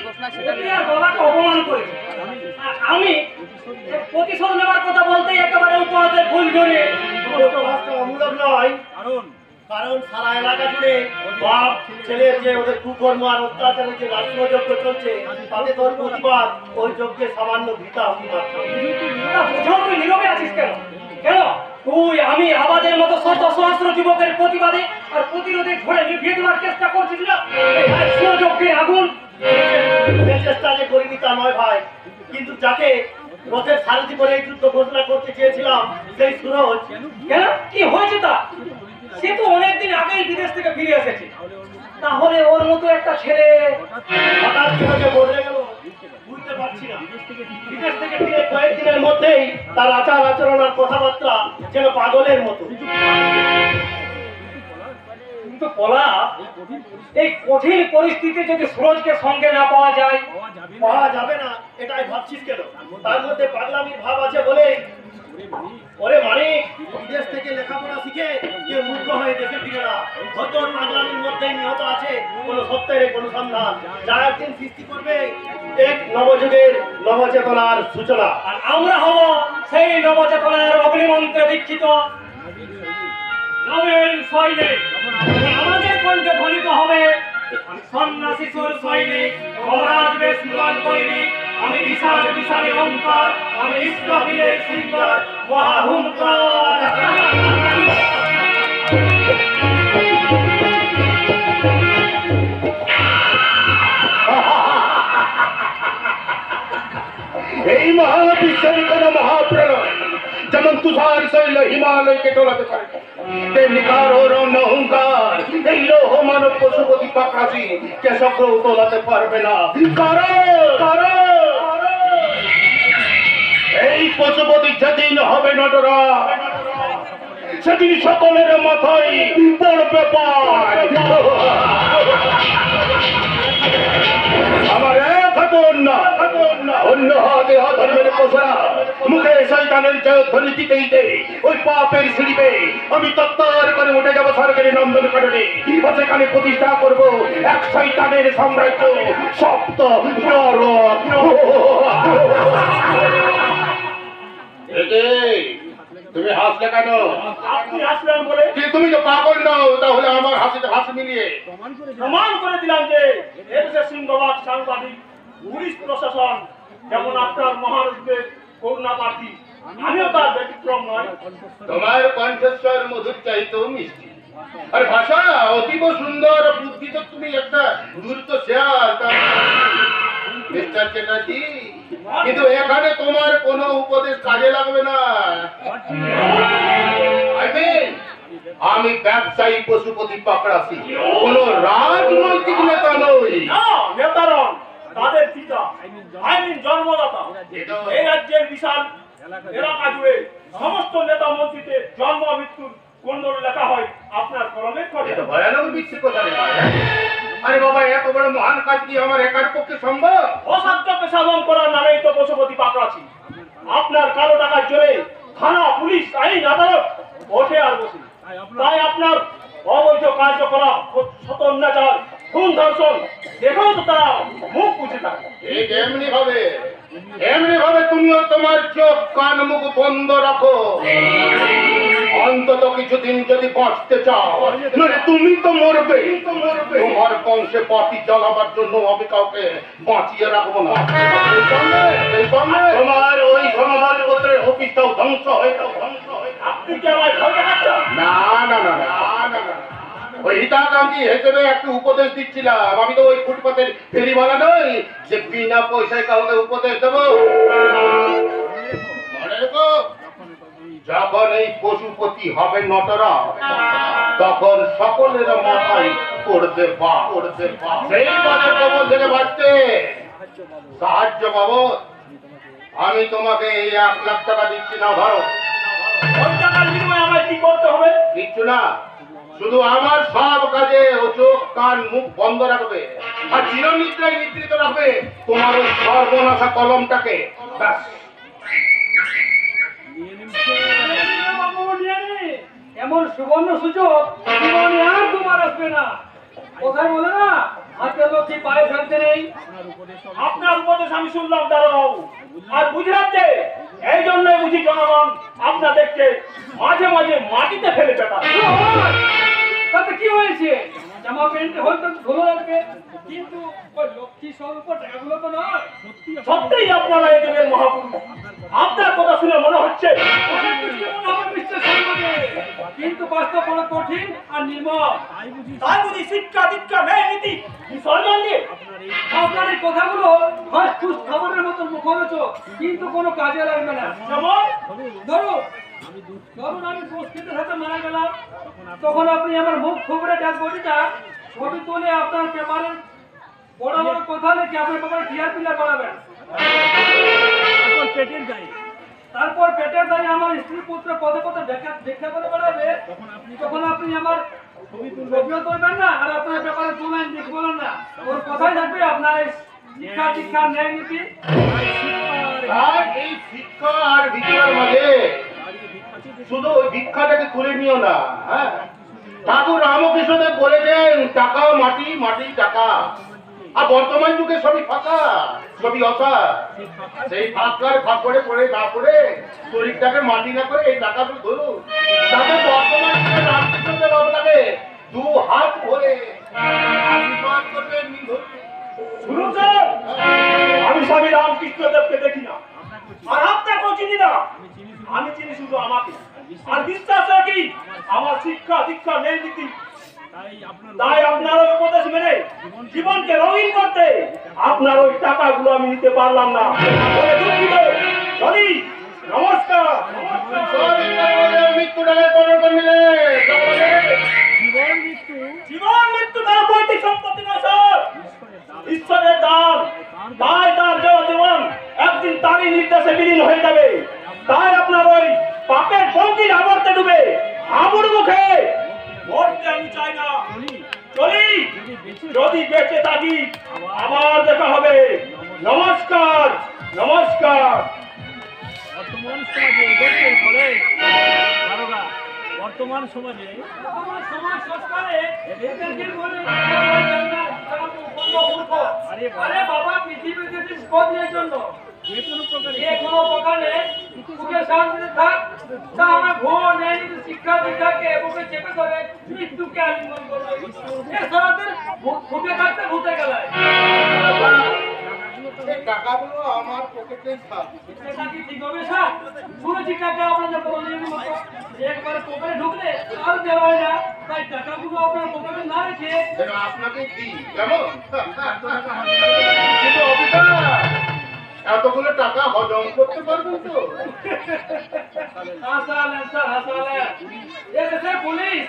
ওকে আর বাবাকে অপমান করেছে। আর আমি প্রতিশোধ নেওয়ার কথা বলতেই একেবারে উপহাসের ফুল ধরে উপহাসটা অমূলক নয়। কারণ কারণ সারা এলাকা জুড়ে বাপ ছেলের যে ওদের কুকর্ম আর অত্যাচারের যে রাষ্ট্রযজ্ঞ চলছে তাতে তোর প্রতিবাদ ওই যজ্ঞে সামান্য ভিতা হতে পারছে। বুঝেও তুই নীরবে আছিস কেন? কেন তুই আমি আমাদের মতো শত সহস্র যুবকের প্রতিবাদে আর প্রতিরোধে ধরে নিভিয়ে দেওয়ার চেষ্টা করছিস না? এই রাষ্ট্রযজ্ঞের আগুন সে চেষ্টা যে করিনি তা নয় ভাই, কিন্তু যাকে রথের সারথি করে এই যুদ্ধ ঘোষণা করতে চেয়েছিলাম সেই সুরজ কেন কি হয়েছে তা? সে তো অনেকদিন আগেই বিদেশ থেকে ফিরে এসেছে। তাহলে ওর মতো একটা ছেলে হঠাৎ কিভাবে বদলে গেল বুঝতে পারছি না। বিদেশ থেকে ফিরে কয়েকদিনের মধ্যেই তার আচার আচরণ আর কথাবার্তা যেন পাগলের মতো। কিন্তু পলা এই কঠিন পরিস্থিতিতে যদি সুরজকে সঙ্গে না পাওয়া যায়, পাওয়া যাবে না এটাই ভাবছিস কেন? তার মধ্যে পাগলামির ভাব আছে বলেই। ওরে মানিক, বিদেশ থেকে লেখাপড়া শিখে কেউ মূর্খ হয়ে দেশে ফিরে না। হয়তো ওর পাগলামির মধ্যে নিহত আছে কোনো সত্যের অনুসন্ধান, যা একদিন সৃষ্টি করবে এক নবযুগের নবচেতনার সূচনা। আর আমরা হব সেই নবচেতনার অগ্নিমন্ত্রে দীক্ষিত নবীন সৈনিক। আমাদের কণ্ঠে ধ্বনিত হবে আমি সন্ন্যাসী সুর সৈনিক, মহারাজ বেশ ম্লান সৈনিক, আমি বিশাল বিশালী অহংকার, আমি ইসরাফিলের সিংহার মহাহুঙ্কার। এই মহাবিশ্বের কোন মহাপ্রলয় যেমন তুষার শৈল হিমালয়কে টলাতে পারে তেমনি কারোর অহংকার এই লৌহ মানব পশুপতি পাকাশি কেশগ্রহ তোলাতে পারবে না। এই পশুপতি যেদিন হবে নটরা সেদিন সকলের মাথায় পড়বে পায়। আমার এক হাতে অন্য হাতে ধর্মের পোষা মুখে শয়তানের জয়ধ্বনি দিতেই দে ওই পাপের সিঁড়িতে আমি তত্তর করে উঠে যাবো সরকারি নন্দন কাননে। সেখানে প্রতিষ্ঠা করব এক শয়তানের সাম্রাজ্য সপ্ত নরক। তুমি হাসলে কেন? আপনি আসলেন বলে তুমি তো পাগল নও, তাহলে আমার হাসিতে হাসি মিলিয়ে প্রমাণ করে দিলাম যে এদেশের সিংহবাগ সাংবাদিক পুলিশ প্রশাসন যেমন আপনার মহারাজদের করুণা প্রার্থী, আমিও তার ব্যতিক্রম নয়। তোমার কণ্ঠস্বর মধুর চাইতেও মিষ্টি আর ভাষা অতীব সুন্দর। বুদ্ধি তো তুমি একটা দ্রুত শেয়ার মিস্টার চ্যাটার্জি, কিন্তু এখানে তোমার কোনো উপদেশ কাজে লাগবে না। আমি ব্যবসায়ী পশুপতি পাকড়াছি, কোন রাজনৈতিক নেতা নই। নেতারা তাদের পিতা আইন জন্মদাতা। এই রাজ্যের বিশাল এলাকা জুড়ে সমস্ত নেতা মন্ত্রীদের জন্ম মৃত্যুর কুণ্ডল লেখা হয় আপনার কলমের করে। এটা ভয়ানক বিচ্ছিন্ন কথা রে। আরে বাবা, এত বড় মহান কাজ কি আমার একার পক্ষে সম্ভব? অসাধ্যকে সাধন করার নামেই তো পশুপতি পাকড়াছি। আপনার কালো টাকার জোরে থানা পুলিশ আইন আদালত ওঠে আর বসে। তাই আপনার অবৈধ কার্যকলাপ শত অত্যাচার খুন ধর্ষণ দেখেও তো তারা মুখ বুঝে থাকে। ঠিক এমনি ভাবে তুমিও তোমার চোখ কান মুখ বন্ধ রাখো। অন্তত কিছুদিন যদি বাঁচতে চাও, নইলে তুমি তো মরবে। তোমার বংশে পাতি জ্বালাবার জন্য আমি কাউকে বাঁচিয়ে রাখবো না। তোমার ওই সমাজপত্রের অফিসটাও ধ্বংস হয়ে যাও। আপনি কি আমায় ভয় দেখাচ্ছেন? না না না না না না, ওই হিতাকাঙ্ক্ষী হিসেবে একটু উপদেশ দিচ্ছিলাম। আমি তো ওই ফুটপাতের ফেরিওয়ালা নই যে বিনা পয়সায় কাউকে উপদেশ দেবো। মনে রেখো, যখন এই পশুপতি হবে নটরা, তখন সকলের মাথায় পড়বে পা। সেই পদের কবল থেকে বাঁচতে সাহায্য পাবো। আমি তোমাকে এই 1 লাখ টাকা দিচ্ছি না, ধরো। ওই টাকার বিনিময়ে আমায় কি করতে হবে? কিচ্ছু না, শুধু আমার সব কাজে ও চোখ কান মুখ বন্ধ রাখবে আর চিরনিদ্রায় নিদ্রিত রাখবে তোমার ওই সর্বনাশা কলমটাকে। ব্যাস। এমন সুবর্ণ সুযোগ জীবনে আর তোমার আসবে না। কোথায় বলে না হাতে লক্ষ্মী পায়ে ফেলতে নেই। আপনার উপদেশ আমি শুনলাম দাঁড়াবাবু, আর বুঝলাম যে এই জন্যই বুঝি জনগণ আপনাদেরকে মাঝে মাঝে মাটিতে ফেলে পেটা। তাতে কি হয়েছে? জামা প্যান্ট হয়তো ধুলো লাগবে, কিন্তু ওই লক্ষ্মী স্বরূপ টাকাগুলো তো নয়। সত্যিই আপনারা এই যুগের মহাপুরুষ। আপনার কথা শুনে মনে হচ্ছে অনেক কিছু মনে হবে মিস্টার সর্বদে, কিন্তু বাস্তব বড় কঠিন আর নির্মম। তাই বুঝি শিক্ষা দীক্ষা ন্যায় নীতি বিসর্জন দিয়ে আপনার এই কথাগুলো হাঁস-ফুস খাবারের মতো মুখরোচক, কিন্তু কোনো কাজে লাগবে না। যেমন ধরুন আমি সংস্কৃতের সাথে মারা গেলাম, তখন আপনি আমার মুখ খবরে ডাক বটিটা ছবি তুলে আপনার পেপারে বড় বড় কথা লিখে আপনার পেপারে টিআরপি বাড়াবেন। তারপর পেটের দায়ে আমার স্ত্রী পুত্র পদে পদে দেখা করে বেড়াবে, তখন আপনি আমার ছবিও তুলবেন না, আর আপনার পেপারে তুলেন লিখবেন না। ওর কথাই থাকবে আপনার এই শিক্ষা দীক্ষা ন্যায় নীতি। আর এই শিক্ষা আর ভিক্ষার মাঝে শুধু ওই ভিক্ষাটাকে তুলে নিও না। হ্যাঁ, ঠাকুর রামকৃষ্ণদেব বলেছেন টাকা মাটি, মাটি টাকা। আর বর্তমান যুগে সবই ফাঁকা, সবই অসা। সেই ফাঁকার ফাঁকরে পড়ে না পড়ে শরীরটাকে মাটি না করে এই টাকাগুলো ধরুন, তাকে বর্তমান যুগে রামকৃষ্ণদেব আপনাকে 2 হাত ভরে আশীর্বাদ করবেন। শুনুন স্যার, আমি স্বামী রামকৃষ্ণদেবকে দেখি না, আর আপনাকেও চিনি না। আমি চিনি শুধু আমাকে, আর বিশ্বাস রাখি আমার শিক্ষা দীক্ষা ন্যায় নীতি। তাই আপনার ওই উপদেশ মেনে জীবনকে রঙিন করতে আপনার ওই টাকাগুলো আমি নিতে পারলাম না। বলে দুঃখিত। চলি, নমস্কার। মৃত্যুটাকে বরণ করে নিলে জীবন মৃত্যু তার পৈতৃক সম্পত্তি নয় স্যার, ঈশ্বরের দান। তাই তার যে জীবন একদিন তারই নির্দেশে বিলীন হয়ে যাবে। তাই আপনার ওই পাপের পঙ্কির আবর্তে ডুবে আবুর মুখে মরতে আমি চাই না। চলি, যদি বেঁচে থাকি আবার দেখা হবে। নমস্কার, নমস্কার। বর্তমান সমাজে সমাজ সংস্কারে এদেরকে বলে আরে বাবা, পৃথিবীতে স্পদের জন্য যে কোনো প্রকারে সুখে শান্তিতে থাক, তা আমার ভোর নেই শিক্ষা দীক্ষাকে বুকে চেপে ধরে মৃত্যুকে আলিঙ্গন করবে। এছাড়াদের ভুতে থাকতে ভূতে গেলায়। এই টাকাগুলো আমার পকেটে থাক। এটা কি ঠিক হবে স্যার? শুনেছি টাকা আপনাদের বড়দের মতো একবার পকেটে ঢুকলে আর বেরোয় না, তাই টাকাগুলো আপনার পকেটে না রেখে যেন আপনাকে দিই, কেমন? কিন্তু অফিসার, এতগুলো টাকা হজম করতে পারবেন তো? হাসালেন স্যার, হাসালেন। এ দেশের পুলিশ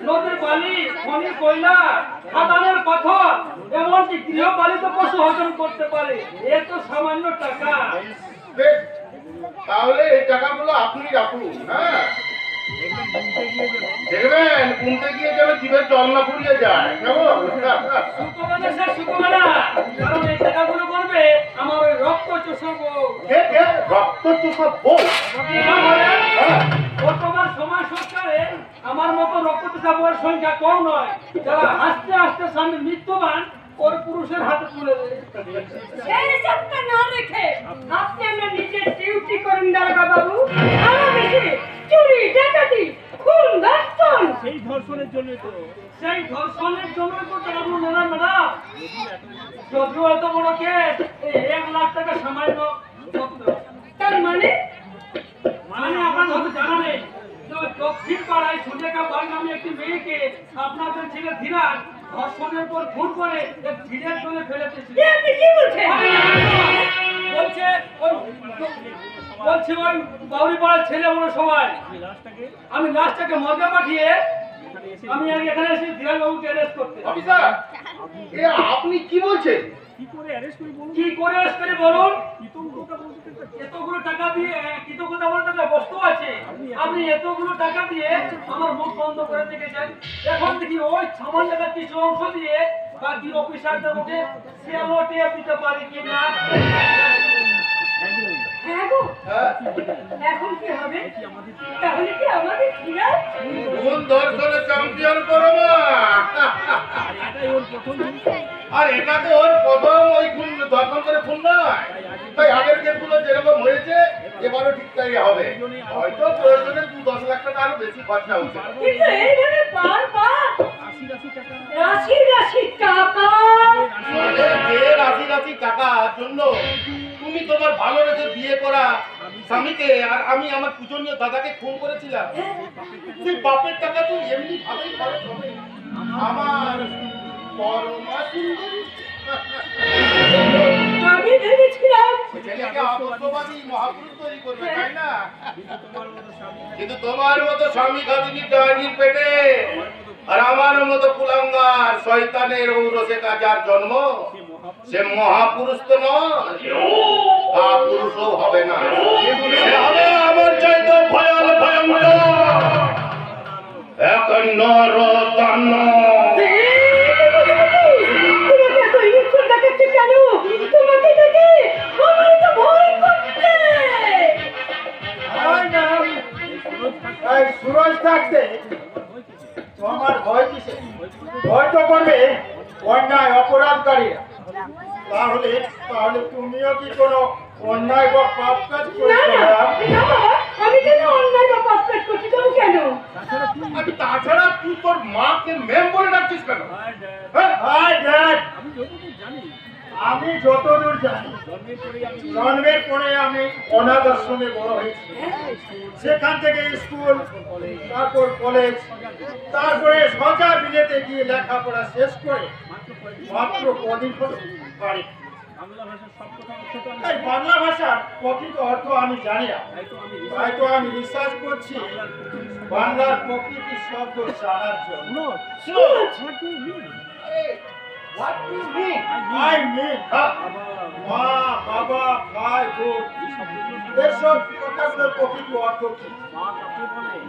নদীর বালি, খনির কয়লা, খাদানের পাথর, এমনকি গৃহপালিত পশু হজম করতে পারে। এ তো সামান্য টাকা। বেশ, তাহলে এই টাকাগুলো আপনি রাখুন। হ্যাঁ, দেখবেন গুনতে গিয়ে যেন জীবের জল না ফুরিয়ে যায়, কেমন? সুতরাং স্যার সুতরাং, কারণ এই টাকাগুলো করবে আমার ওই রক্ত চোষাবো। রক্ত চোষা বউ। বর্তমান সমাজ সংস্কারে আমার মতো রক্ত চোষা বউয়ের সংখ্যা কম নয়, যারা হাসতে হাসতে স্বামী মৃত্যুবান ওর পুরুষের হাতে তুলে দেয়। এই সবটা না রেখে আপনি আমরা নিজের ডিউটি করেন দারোগা বাবু। আরো বেশি চুরি, ডাকাতি, খুন, ধর্ষণ। সেই ধর্ষণের জন্য তো টাকাগুলো নেন ম্যাডাম। যদিও এত বড় কেস, এই 1 লাখ টাকা সামান্য সত্য। তার মানে আপনার হয়তো জানা নেই যে দক্ষিণ পাড়ায় সুলেখা বাগ নামে একটি মেয়েকে আপনাদের ছেলে ধীরাজ ধর্ষণের পর খুন করে এক ঝিলের জলে ফেলে দিয়েছিল। আপনি কি বলছেন? বলছে ওই বাউরি পাড়ার ছেলে বলে সবাই। আমি লাশটাকে মজা পাঠিয়ে আমি এখানে এসে ধীরাজ বাবুকে অ্যারেস্ট করতে। অফিসার, এ আপনি কি বলছেন? কি করে অ্যারেস্ট করি বলুন? এতগুলো টাকা দিয়ে কৃতজ্ঞতা বলতে একটা বস্তু আছে, আপনি এতগুলো টাকা দিয়ে আমার মুখ বন্ধ করে দেখেছেন। এখন দেখি ওই সামান্য কিছু অংশ দিয়ে বাকি অফিসারদের মুখে সেলোটিয়ে দিতে পারি কিনা। হ্যাঁ গো, এখন কি হবে? তাহলে কি আমাদের ধীরাজ? কোন দর্শনে চ্যাম্পিয়ন করবো? আর এটা তো ওর প্রথম ওই খুন দর্শন করে খুন নয়, তাই আগের কেসগুলো যেরকম হয়েছে এবারও ঠিক তাই হবে। হয়তো প্রয়োজনে 2-10 লাখ টাকা আরো বেশি খরচা হচ্ছে। কিন্তু এইভাবে বারবার রাশি রাশি টাকা যে রাশি রাশি টাকার জন্য তুমি তোমার ভালো রেখে বিয়ে করা স্বামীকে আর আমি আমার পূজনীয় দাদাকে খুন করেছিলাম, সেই বাপের টাকা তো এমনি ভাবেই খরচ হবে। আমার পরমা সুন্দরী আমি ভেবেছিলাম ছেলেকে আদর্শবাদী মহাপুরুষ তৈরি করবে, তাই না? কিন্তু তোমার মতো স্বামী খাদিনী ডাইনির পেটে আর আমার মতো কুলাঙ্গার শয়তানের ঔরসে কাজার জন্ম, সে মহাপুরুষ তো নয়, পুরুষও হবে না, সে হবে আমার চাইতে ভয়াল ভয়ঙ্কর এক নরদানব। তোমাকে এত ইচ্ছা দেখাচ্ছে কেন? তোমাকে দেখে আমার তো ভয় করছে। এই সুরজ থাকতে তোমার ভয় কিসে? ভয় তো করবে অন্যায় অপরাধকারীরা। তাহলে তাহলে তুমিও কি কোনো অন্যায় বা পাপ কাজ না করেছো? না না বাবা, আমি কেন অন্যায় বা পাপ কাজ করছি? তুমি কেন? আর তাছাড়া তুই তোর মাকে ম্যাম বলে ডাকছিস কেন? হ্যাঁ? হাই ড্যাড, আমি যতদূর জানি জন্মের পরে আমি অনাথ আশ্রমে বড় হয়েছি। সেখান থেকে স্কুল, তারপর কলেজ, তারপরে সজা বিলেতে গিয়ে লেখাপড়া শেষ করে মাত্র কদিন হলো বাড়ি। তাই বাংলা ভাষার প্রকৃত অর্থ আমি জানি না, তাই তো আমি রিসার্চ করছি বাংলার প্রকৃতি শব্দ জানার জন্য। What do you mean? I mean, মা, বাবা, ভাই, বোন, এসব কথাগুলোর প্রকৃত অর্থ কি?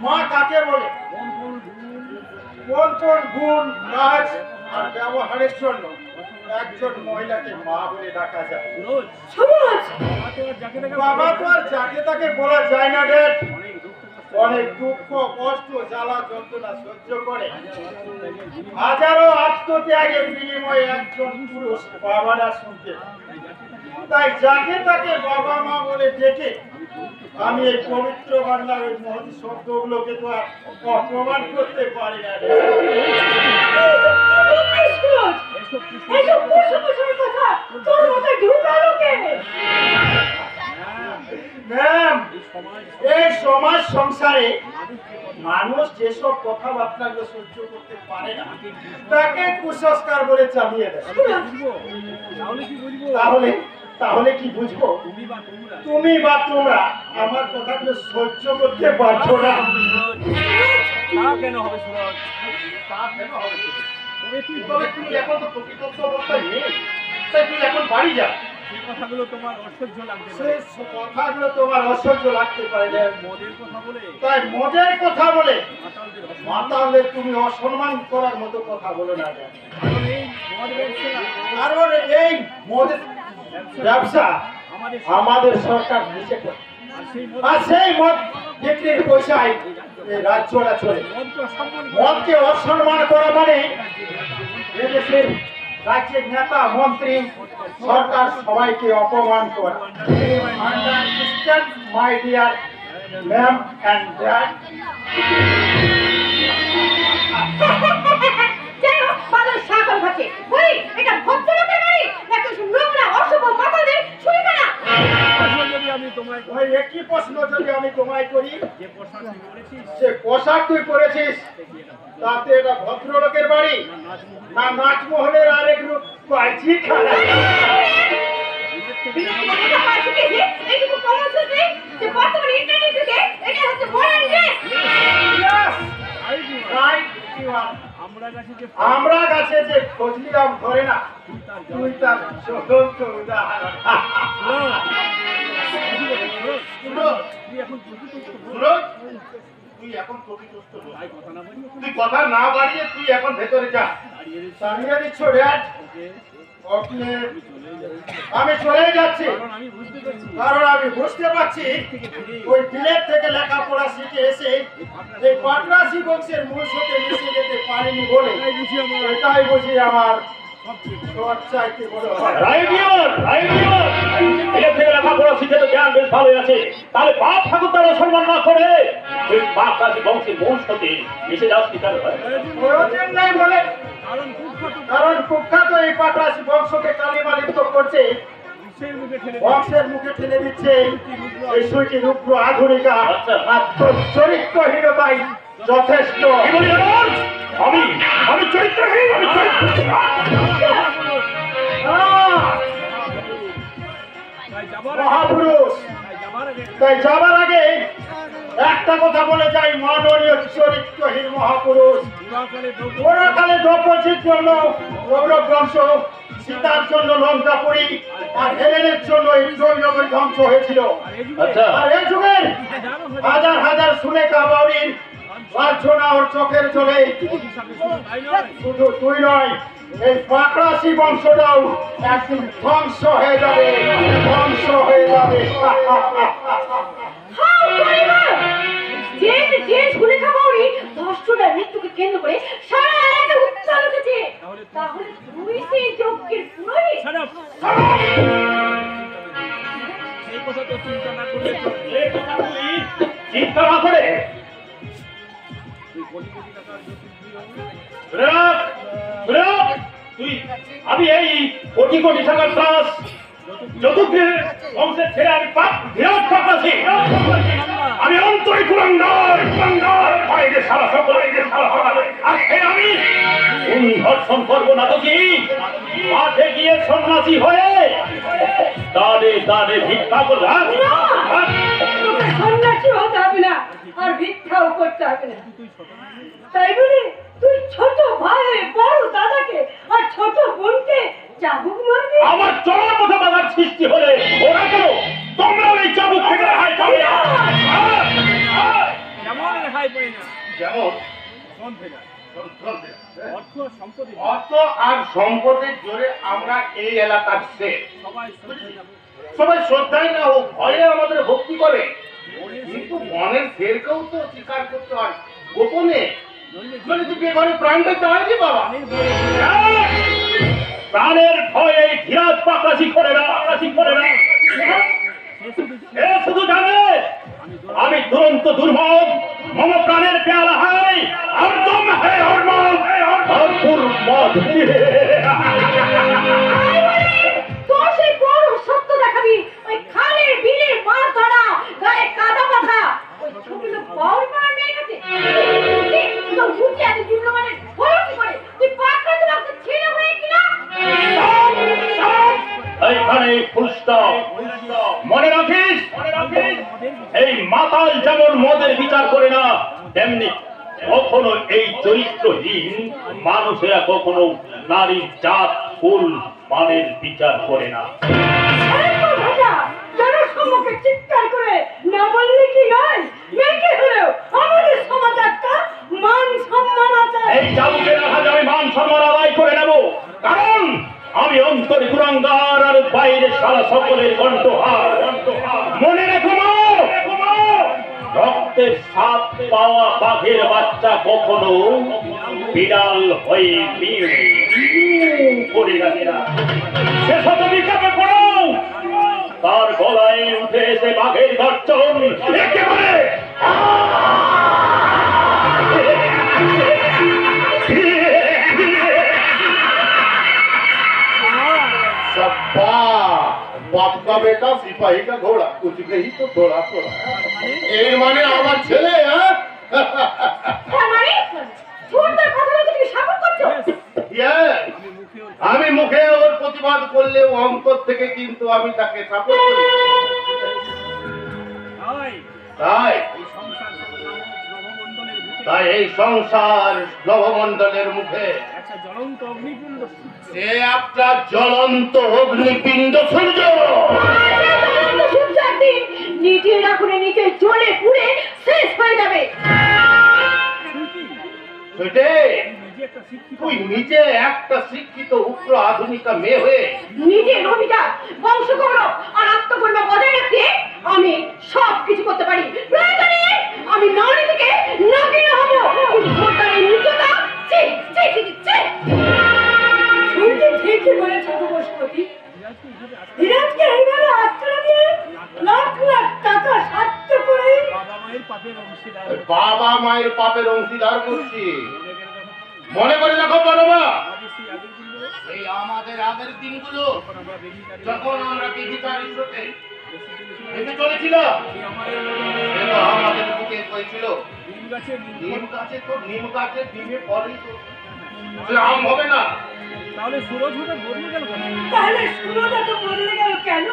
মা কাকে বলে? কোন কোন গুণ, কাজ আর ব্যবহারের জন্য একজন মহিলাকে মা বলে ডাকা যায়? সমাজ বাবা তো আর যাকে তাকে বলা যায় না ড্যাড। অনেক দুঃখ, কষ্ট, জ্বালা, যন্ত্রণা সহ্য করে হাজারো আত্মত্যাগের বিনিময়ে একজন পুরুষ বাবারা শুনতে। তাই যাকে তাকে বাবা মা বলে ডেকে আমি এই পবিত্র বাংলার ওই মহৎ শব্দগুলোকে তো আর অপমান করতে পারি না। এসব কুসংস্কারের কথা তোর মাথায় ঢুকালো কে? ম্যাম, এই সমাজ সংসারে মানুষ যেসব কথাবার্তাগুলো সহ্য করতে পারে না তাকে কুসংস্কার বলে চালিয়ে দেয়। তাহলে তাহলে কি বুঝবো? তুমি বা তোমরা আমার কথাগুলো সহ্য করতে পারছো না। তা কেন হবে সুরজ? তা কেন হবে? তবে তুই এখন তো প্রকৃত অবস্থায় নেই, তাই তুই এখন বাড়ি যা। সেই কথাগুলো তোমার অসহ্য লাগবে না। সেই কথাগুলো তোমার অসহ্য লাগতে পারে না। মদের কথা বলে তাই মদের কথা বলে মাতালদের অসহ্য। মাতালদের তুমি অসম্মান করার মতো কথা বলো না। কারণ এই মদ ব্যবসা কারণ এই মদের ব্যবসা আমাদের সরকার নিষেধ করে। আর সেই মদ আর সেই মদ বিক্রির পয়সায় এই রাজ্যটা চলে। মদকে অসম্মান করে মদকে অসম্মান করা মানে এদেশের রাজ্যের নেতা মন্ত্রী সরকার সবাইকে অপমান করা। Understand my dear ma'am and dad. যাই হোক, বাদল সাকল খাচ্ছে। ওই, এটা ভদ্রলোকের বাড়ি নাকি নোংরা অশুভ মাতালদের শুইখানা? যদি আমি তোমায় ওই একই প্রশ্ন যদি আমি তোমায় করি, যে পোশাক তুই পরেছিস যে পোশাক তুই পরেছিস তাতে এটা ভদ্রলোকের বাড়ি না নাচমহলের আরেক রূপ পাইছি খানা? বিদেশি কথা শিখেছি, এইটুকু কমন সেন্স নেই যে বর্তমানে ইন্টারনেট যুগে এটা হচ্ছে modern dress. Yes, idea right, you are. আমরা কাছে যে আমরা কাছে যে খোঁজ নিলাম ধরে না, তুই তার জ্বলন্ত উদাহরণ। তুই এখন প্রকৃত সুরজ, তুই এখন প্রকৃতস্থ নয়। তাই কথা না বলি তুই কথা না বাড়িয়ে তুই এখন ভেতরে যা। সারিয়ে দিচ্ছ ড্যাড? ওকে, আমি চলে যাচ্ছি। কারণ আমি বুঝতে পারছি কারণ আমি বুঝতে পারছি ওই বিলেত থেকে লেখাপড়া শিখে এসে এই পাটরাশি বংশের মূল সাথে মিশে যেতে পারিনি বলে এটাই বুঝি আমার এটাই বুঝি আমার তোর চাইতে বড় হয়। রাইডিয়র এর থেকে লেখাপড়া শিখে তো জ্ঞান বেশ ভালোই আছে, তাহলে বাপ ঠাকুর তারা সম্মান না করে তুই বাপ কাছে বংশের বংশতে এসে যাস কি কারণ? প্রয়োজন নাই বলে, কারণ কুখ্যাত এই পাটরাশি বংশকে কালিমা লিপ্ত করছে, বংশের মুখে ঠেলে দিচ্ছে এই সুইটি রুদ্র আধুনিকা। আচ্ছা। আর তোর চরিত্রহীনতাই যথেষ্ট। কি বলি জানোস? আমি চরিত্রহীন, আমি চরিত্রহীন। মহাপুরুষ, তাই যাবার আগে একটা কথা বলে যাই, মাননীয় চরিত্রহীন মহাপুরুষ, ওরাকালে দ্রৌপদীর জন্য কৌরব বংশ, সীতার জন্য লঙ্কাপুরী, আর হেলেনের জন্য এই ত্রৈলোক্য ধ্বংস হয়েছিল। আচ্ছা। আর এই যুগের হাজার হাজার সুলেখা বাউরির লাঞ্ছনা ওর চোখের জলে শুধু তুই নয়, এই পাকরাশি বংশটাও একদিন ধ্বংস হয়ে যাবে, ধ্বংস হয়ে যাবে। যে সুলেখা বাউরি ধর্ষণের মৃত্যুকে কেন্দ্র করে সারা এলাকা উত্তাল উঠেছে, তাহলে তুই সেই যজ্ঞের পুরোহিত? এই কথা তো চিন্তা না করলে এই কথা তুই চিন্তা না করে তুই, আমি এই কোটি কোটি টাকার দাস যদুগ্রহের বংশের ছেলে, আমি পাপ বিরাট পাপ আছি, আমি অন্তরে কুলাঙ্গার বাইরে সারা সকল আর আমি ধর্ষণ করবো না তো কি? মাঠে গিয়ে সন্ন্যাসী হয়ে দাঁড়ে দাঁড়ে ভিক্ষা করবে। তোকে সন্ন্যাসী হতে হবে না, আর ভিক্ষাও করতে হবে না। তাই বলে তুই ছোট ভাই বড় দাদাকে আর ছোট বোনকে চাবুক মারবি? আমার চলার পথে বাধার সৃষ্টি হলে ওরা কেন তোমরা এই চাবুক থেকে রেহাই পাবে না। যেমন রেহাই পাই না, যেমন অর্থ সম্পত্তি অর্থ আর সম্পদের জোরে আমরা এই এলাকার শেষ। সবাই সবাই শ্রদ্ধাই না হোক, ভয়ে আমাদের ভক্তি করে, কিন্তু মনের ফেরকেও তো স্বীকার করতে হয় গোপনে। নইলে তুই ঘরে প্রাণটা চাই রে বাবা। প্রাণের ভয়ে ধীরাজ পাকরাশি করে না, এ শুধু জানে আমি দুরন্ত দুর্ভোগ, মম প্রাণের পেয়ালা হাই আর দম হে হরমল ভরপুর মদ। তোর সেই বড় সত্য দেখাবি, ওই খালের বিলের মাছ ধরা, গায়ে কাদা মাথা, ওই ছোট লোক বাউল পাড়ার মেয়ের কাছে তোর বুঝে এত দুর্লমানের হলো কি করে? তুই পাকড়া তো লাগছে ছেলে হয়ে কিনা? এইখানে ফুল স্টপ। মনে রাখিস এই মাতাল যেমন মদের বিচার করে না, তেমনি কখনো এই চরিত্রহীন মানুষেরা কখনো নারীর জাত ফুল মানের বিচার করে না। জনসম্মুখে চিৎকার করে না বললে কি নয়? মেয়েকে হলেও আমাদের সমাজ একটা মান সম্মান আছে। এই চাবুকের আঘাতে আমি মান সম্মান আদায় করে নেব, কারণ আমি অন্তরে কুরাঙ্গার আর বাইরে সারা সকলের কণ্ঠহার। মনে রেখো মা, রক্তের সাপ পাওয়া বাঘের বাচ্চা কখনো বিড়াল হয়ে মিউ করে রাখে না। শেষ হতে বিকাপে পড়ো, তার গলায় উঠে এসে বাঘের গর্জন একেবারে बाप का बेटा सिपाही का घोड़ा, कुछ नहीं तो थोड़ा थोड़ा। এর মানে আমার ছেলে। মানে ছোটদের কথা বলতে কি সাপোর্ট করছো? আমি মুখে ওর প্রতিবাদ করলেও অন্তর থেকে কিন্তু আমি তাকে সাপোর্ট করি। তাই তাই এই সংসার নবমণ্ডলের মুখে একটা জ্বলন্ত অগ্নিকুণ্ড, সে একটা জ্বলন্ত অগ্নিপিণ্ড সূর্য। নিজের আগুনে নিজে জ্বলে পুড়ে শেষ হয়ে যাবে। তুই নিজে একটা শিক্ষিত উগ্র আধুনিকা মেয়ে হয়ে নিজে নবিতা বংশ গৌরব আর আত্মগর্ব বজায় রাখতে আমি সব কিছু করতে পারি। প্রয়োজনে আমি নারী থেকে নাগিন হব। ছোটার এই নিচতা শুনতে ঠিকই বলেছো গো বসুমতী। ধীরাজকে এইভাবে আশ্রয় দিয়ে লাখ লাখ টাকা সাধ্য করে বাবা মায়ের পাপের অংশীদার করছি। মনে করে দেখো বাবা, এই আমাদের আগের দিনগুলো যখন আমরা বিধিকারী স্রোতে ভেসে চলেছিলাম, সেটা আমাদের বুকে হয়েছিল নিম গাছে। তো নিম গাছের ডিমে ফলই তো সে আম হবে না। তাহলে সুরজ হতে বদলে গেল কেন? তাহলে সুরজ এত বদলে গেল কেন?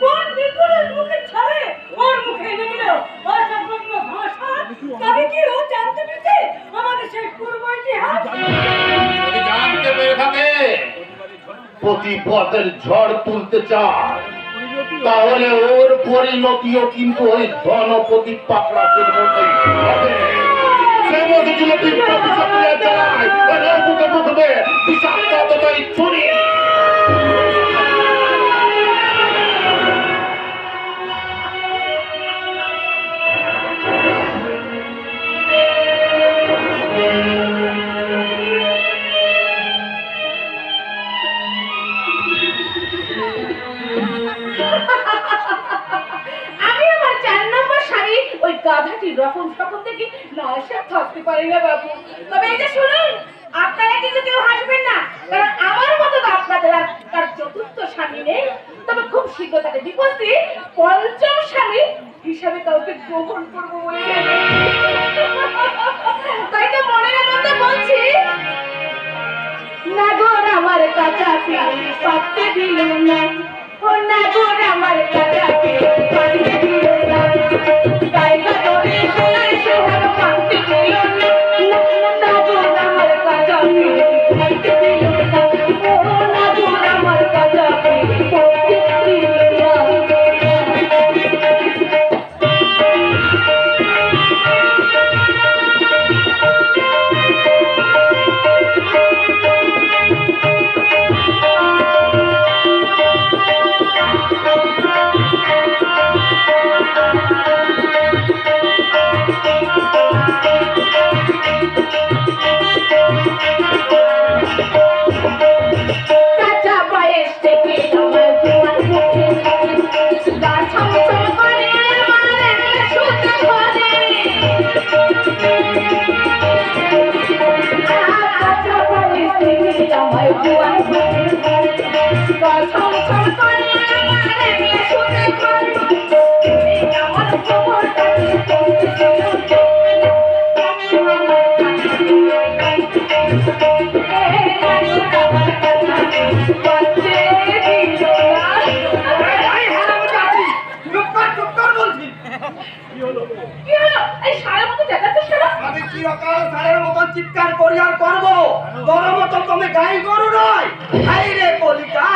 কোন বিপুলের মুখে ছাড়ে ওর মুখে এনে দিল অসম্পূর্ণ ভাষা। তবে কি ও জানতে পেরেছে আমাদের সেই পূর্ব ইতিহাস? যদি জানতে পেরে থাকে প্রতিপদের ঝড় তুলতে চায়, তাহলে ওর পরিণতিও কিন্তু ওই ধনপতি পাকড়াদের মতোই হবে। সে মধ্যে বিপ্লবী সক্রিয় চালায়, ওর বুকে প্রথমে বিষাক্ততাই ছড়ি। আমি আমার 4 নম্বর শাড়ি ওই গাধাটির রকম সকল থেকে না এসে থাকতে পারি না বাবু। তবে এই যে শুনুন, আপনারা কিন্তু কেউ হাসবেন না, কারণ আমার মতো তো আপনাদের আর তার চতুর্থ স্বামী নেই। তবে খুব শীঘ্র তাকে বিপদ দিয়ে পঞ্চম স্বামী হিসাবে কাউকে গ্রহণ করবো বলে তাই তো মনের আনন্দে বলছি, নাগর আমার কাঁচা পিড়ি পাততে দিল না, ও নাগর আমার কাঁচা পিড়ি পাততে দিল না, গাইলা ধরে সোনার সোহাগ পাততে দিল না, নাগর আমার কাঁচা পিড়ি পাততে দিল না, ও নাগর আমার কাঁচা পিড়ি পাততে দিল না। কাঁচা বয়স থেকে আমার জোয়ান মুখে গা ছমছম করে আমার একটা সুতা ধরে। কাঁচা বয়স থেকে আমার জোয়ান মুখে গা ছমছম করে আমার একটা সুতা ধরে। আমার খবরটাকে পৌঁছে দিল আমি কি অকাল সারের মতন চিৎকার করি আর করবো? তোর মতো তুমি গাই গরু নয়। হাই রে কলিকা,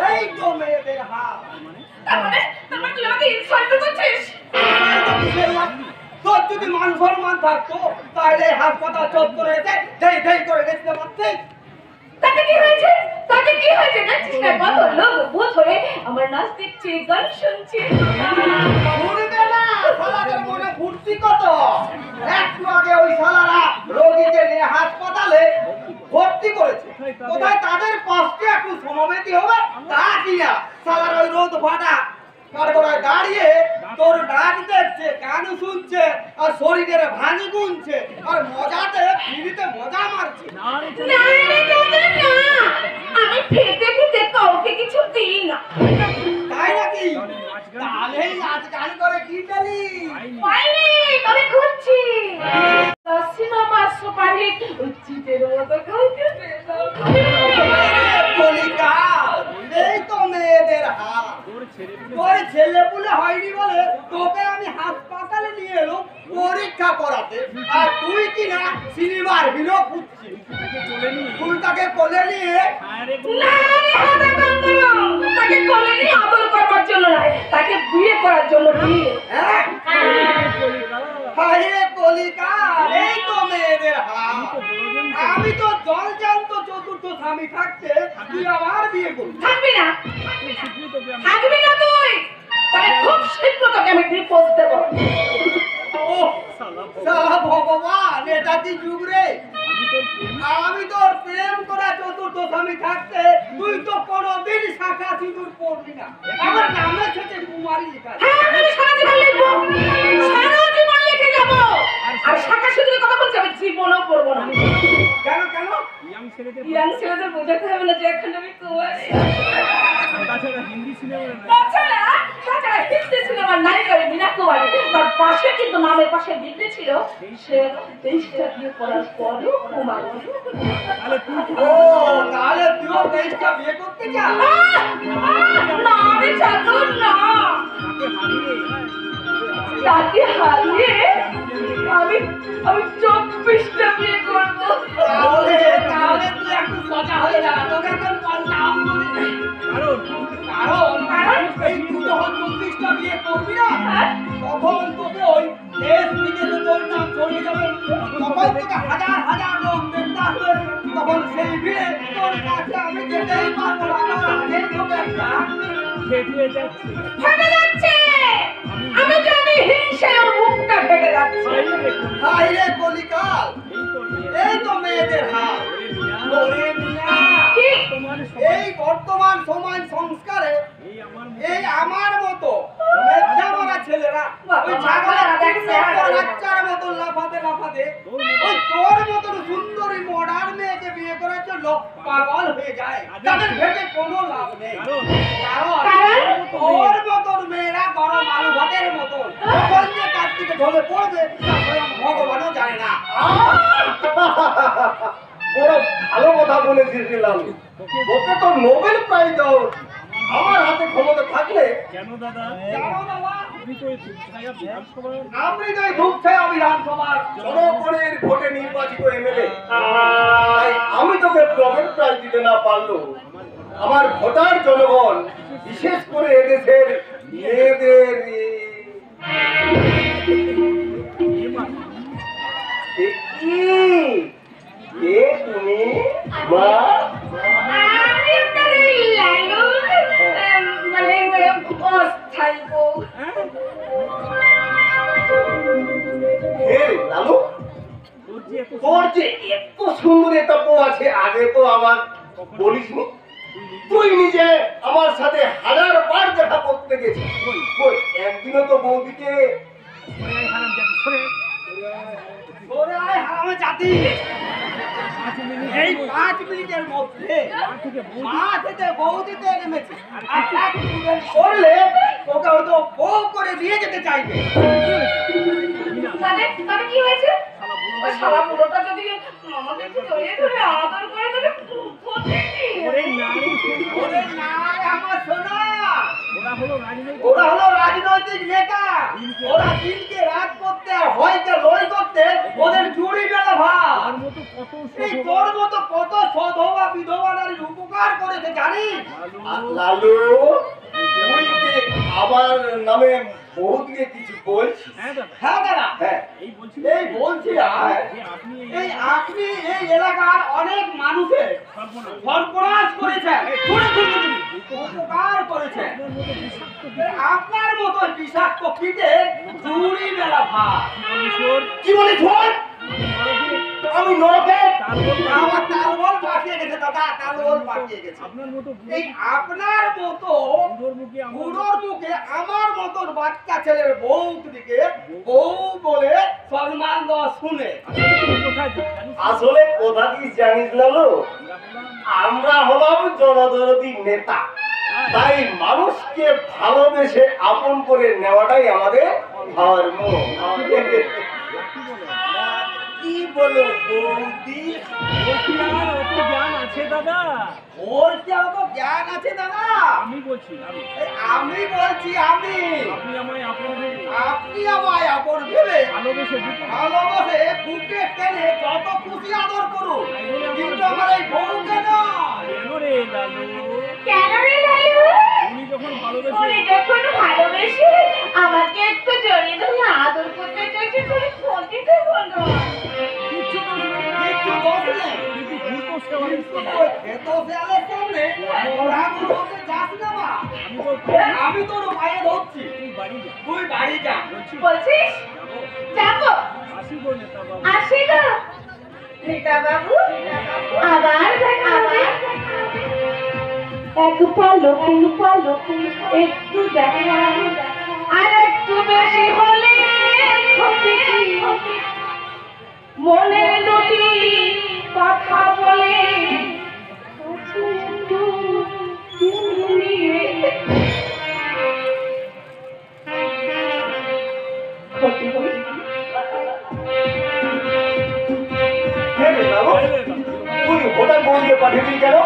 এই তো মেয়েদের হাত। তুই আমাকে ইনসাল্ট করছিস? তোর যদি মান সম্মান থাকতো তাহলে হাসপাতাল চত্বরে এসে দেই দেই করে দেখতে পারতিস। তাতে কি হয়েছে? তাতে কি হয়েছে জানিস না? কত লোক ভূত হয়ে আমার নাচ দেখছে, গান শুনছে। শুনবে না, শালাদের মনে ফুর্তি কত। একটু আগে ওই শালারা রোগীকে নিয়ে হাসপাতালে ভর্তি করেছে। কোথায় তাদের কষ্টে একটু সমবেতি হবে তা কি না? শালারা ওই রোদ ফাটা কারগড়ায় দাঁড়িয়ে তোর নাচ দেখছে, গান শুনছে, আর শরীরের ভাঙি গুনছে, আর মজাতে ফিরিতে মজা মারছে। না রে দাদা না, আমি ফেটে ফেটে কাউকে কিছু দিই না। তাই নাকি? তাহলেই নাচ গান করে কি পেলি? পাইনি, তবে খুঁজছি। সিনেমা সুপারহিট উচিতের মতো কাউকে পেলাম। কলিকা, এই তো মেয়েদের হাত। তোর ছেলে পুলে হয়নি বলে তোকে আমি হাসপাতালে নিয়ে এলো পরীক্ষা করাতে, আর তুই কি না সিনেমার হিরো খুঁজছিস। তুই তাকে কোলে নিয়ে না রে হাদা কাঙ্গারু, তাকে কোলে নিয়ে আদর করবার জন্য নয়, তাকে বিয়ে করার জন্য বিয়ে। হ্যাঁ? হায় রে কলিকা, এই তো মেয়েদের হাত। আমি তো জল জানত চতুর্থ স্বামী থাকতে তুই আমার বিয়ে করবি। থাকবি না, থাকবি না তুই। তাহলে খুব শীঘ্র তোকে আমি ডিভোর্স দেবো। সালা ভগবান, এটা কি যুগ রে? আমি তোর প্রেম করা চতুর্থ স্বামী থাকতে তুই তো কোনোদিন শাখা সিঁদুর পরবি না। আমার নামের সাথে কুমারী লেখা আছে। হ্যাঁ আমি সারা জীবন লিখবো, সারা জীবন লিখে যাবো। আর শাখা সিঁদুরের কথা বলছি, আমি জীবনও পরবো না। কেন কেন? ইয়াং ছেলেদের বোঝাতে হবে না যে এখন আমি কুমারী। তাছাড়া হিন্দি সিনেমার নায়িকা মীনা কুমারী, তার পাশে কিন্তু নামের পাশে লিখতে ছিল সে 23টা বিয়ে করার পরও কুমারী। ও তাহলে তুইও 23টা বিয়ে করতে চাস? না আমি চাইতো না, তাকে হারিয়ে আমি 24টা বিয়ে করবো। তাহলে তুই একটু সজা হয়ে যা, তোকে এখন পাল্টা কারণ এই তুই যখন 24টা বিয়ে করবি না, তখন তোকে ওই দেশ বিদেশে তোর নাম ছড়িয়ে যাবে, তখন তোকে হাজার হাজার লোক দেখতে আসবে, তখন সেই বিয়ে তোর কাছে আমি যেতেই পারবো না। আগেই তোকে একটা ভেঙে যাচ্ছে, আমি জানি হিংসায় ওর মুখটা ভেঙে যাচ্ছে। হাই রে কলিকাল, এই তো মেয়েদের হাল। ওরে মিয়া, এই বর্তমান সমাজ সংস্কারে এই আমার মতো মেধা মারা ছেলেরা ওই ছাগলের বাচ্চার মতো লাফাতে লাফাতে ওই তোর মতন সুন্দরী মডার্ন মেয়েকে বিয়ে করার জন্য পাগল হয়ে যায়। তাদের ভেবে কোনো লাভ নেই, কারণ তোর মতন মেয়েরা গরম আলু ভাতের মতন কখন যে কার দিকে ঢলে পড়বে তা স্বয়ং ভগবানও জানে না। বড় ভালো কথা বলেছিস লালু, ওকে তো নোবেল প্রাইজ দাও। আমার হাতে ক্ষমতা থাকলে জানো বাবা, আপনি তো এই ধূপছায়া বিধানসভার জনগণের ভোটে নির্বাচিত এমএলএ, তাই আমি তোকে নোবেল প্রাইজ দিতে না পারলো আমার ভোটার জনগণ, বিশেষ করে এদেশের মেয়েদের কে তুমি মা? আমি আপনার এই লালুর মানে অস্থায়ী বউ। হে লালু, তোর যে এত সুন্দর একটা বউ আছে, আগে তো আমার বলিসনি। তুই নিজে আমার সাথে 1000বার দেখা করতে গেছিস, কই একদিনও তো বৌদিকে ওরে আয় হারামে জাতি, এই 5 মিনিটের মধ্যে মা থেকে বউ দিতে নেমেছে। আর এক স্টুডেন্ট করলে ওকে হয়তো বউ করে দিয়ে যেতে চাইবে। তাহলে কি হয়েছে? ওই শালা বুড়োটা যদি আমাকে একটু জড়িয়ে ধরে আদর করে তাহলে ক্ষতি কি? ওরে না রে আমার সোনা, ওরা হলো রাজনৈতিক নেতা। ওরা দিনকে রাত করতে আর হয়কে লড়াই করতে ওদের জুড়ি মেলা ভাব। এই তোর মতো কত সধবা বিধবা নারীর উপকার করেছে জানিস? লালু, তুই কি আমার নামে বৌদিকে কিছু বলছিস? হ্যাঁ দাদা, হ্যাঁ, এই বলছিলাম, এই আপনি এই এলাকার অনেক মানুষের সর্বনাশ করেছেন, উপকার করেছেন। আপনার মতো বিষাক্ত কীটে জুড়ি মেলা ভাব। কি বলিস বল? আমি নরকে আমার তালবল পাঠিয়ে গেছে দাদা, তালবল পাঠিয়ে গেছে। এই আপনার মতো বুড়োর মুখে আমার মতন বাচ্চা ছেলের বউ দিকে বউ বলে সম্মান দেওয়া শুনে আসলে কথা কি জানিস লালু, আমরা হলাম জনদরদি নেতা, তাই মানুষকে ভালোবেসে আপন করে নেওয়াটাই আমাদের ধর্ম। কি বলো বৌদি? ওর কি অত জ্ঞান আছে দাদা? আমি বলছি আপনি আমায় আপন ভেবে ভালোবাসে বুকে টেনে যত খুশি আদর করুন, কিন্তু আমার এই বউকে নয়। কেন রে লালু? উনি যখন ভালোবেসে আমাকে একটু জড়িয়ে ধরে আদর করতে চাইছে, তুমি ক্ষতিটা বলো। কিচ্ছু দোষ নেই, ওই খেতো শেয়ালের সামনে ঘোড়াগুলোকে যাস না মা। আমি তোর পায়ে ধরছি, তুই বাড়ি যা। বলছিস যাবো? আসি গো। রীতা বাবু আবার দেখা হবে। এক পলক একটু দেখা আর একটু বেশি হলে ক্ষতি কি? মনের দুটি কথা বলে ক্ষতি হলে তুই হোটেল বউ দিয়ে পাঠিয়ে কেন?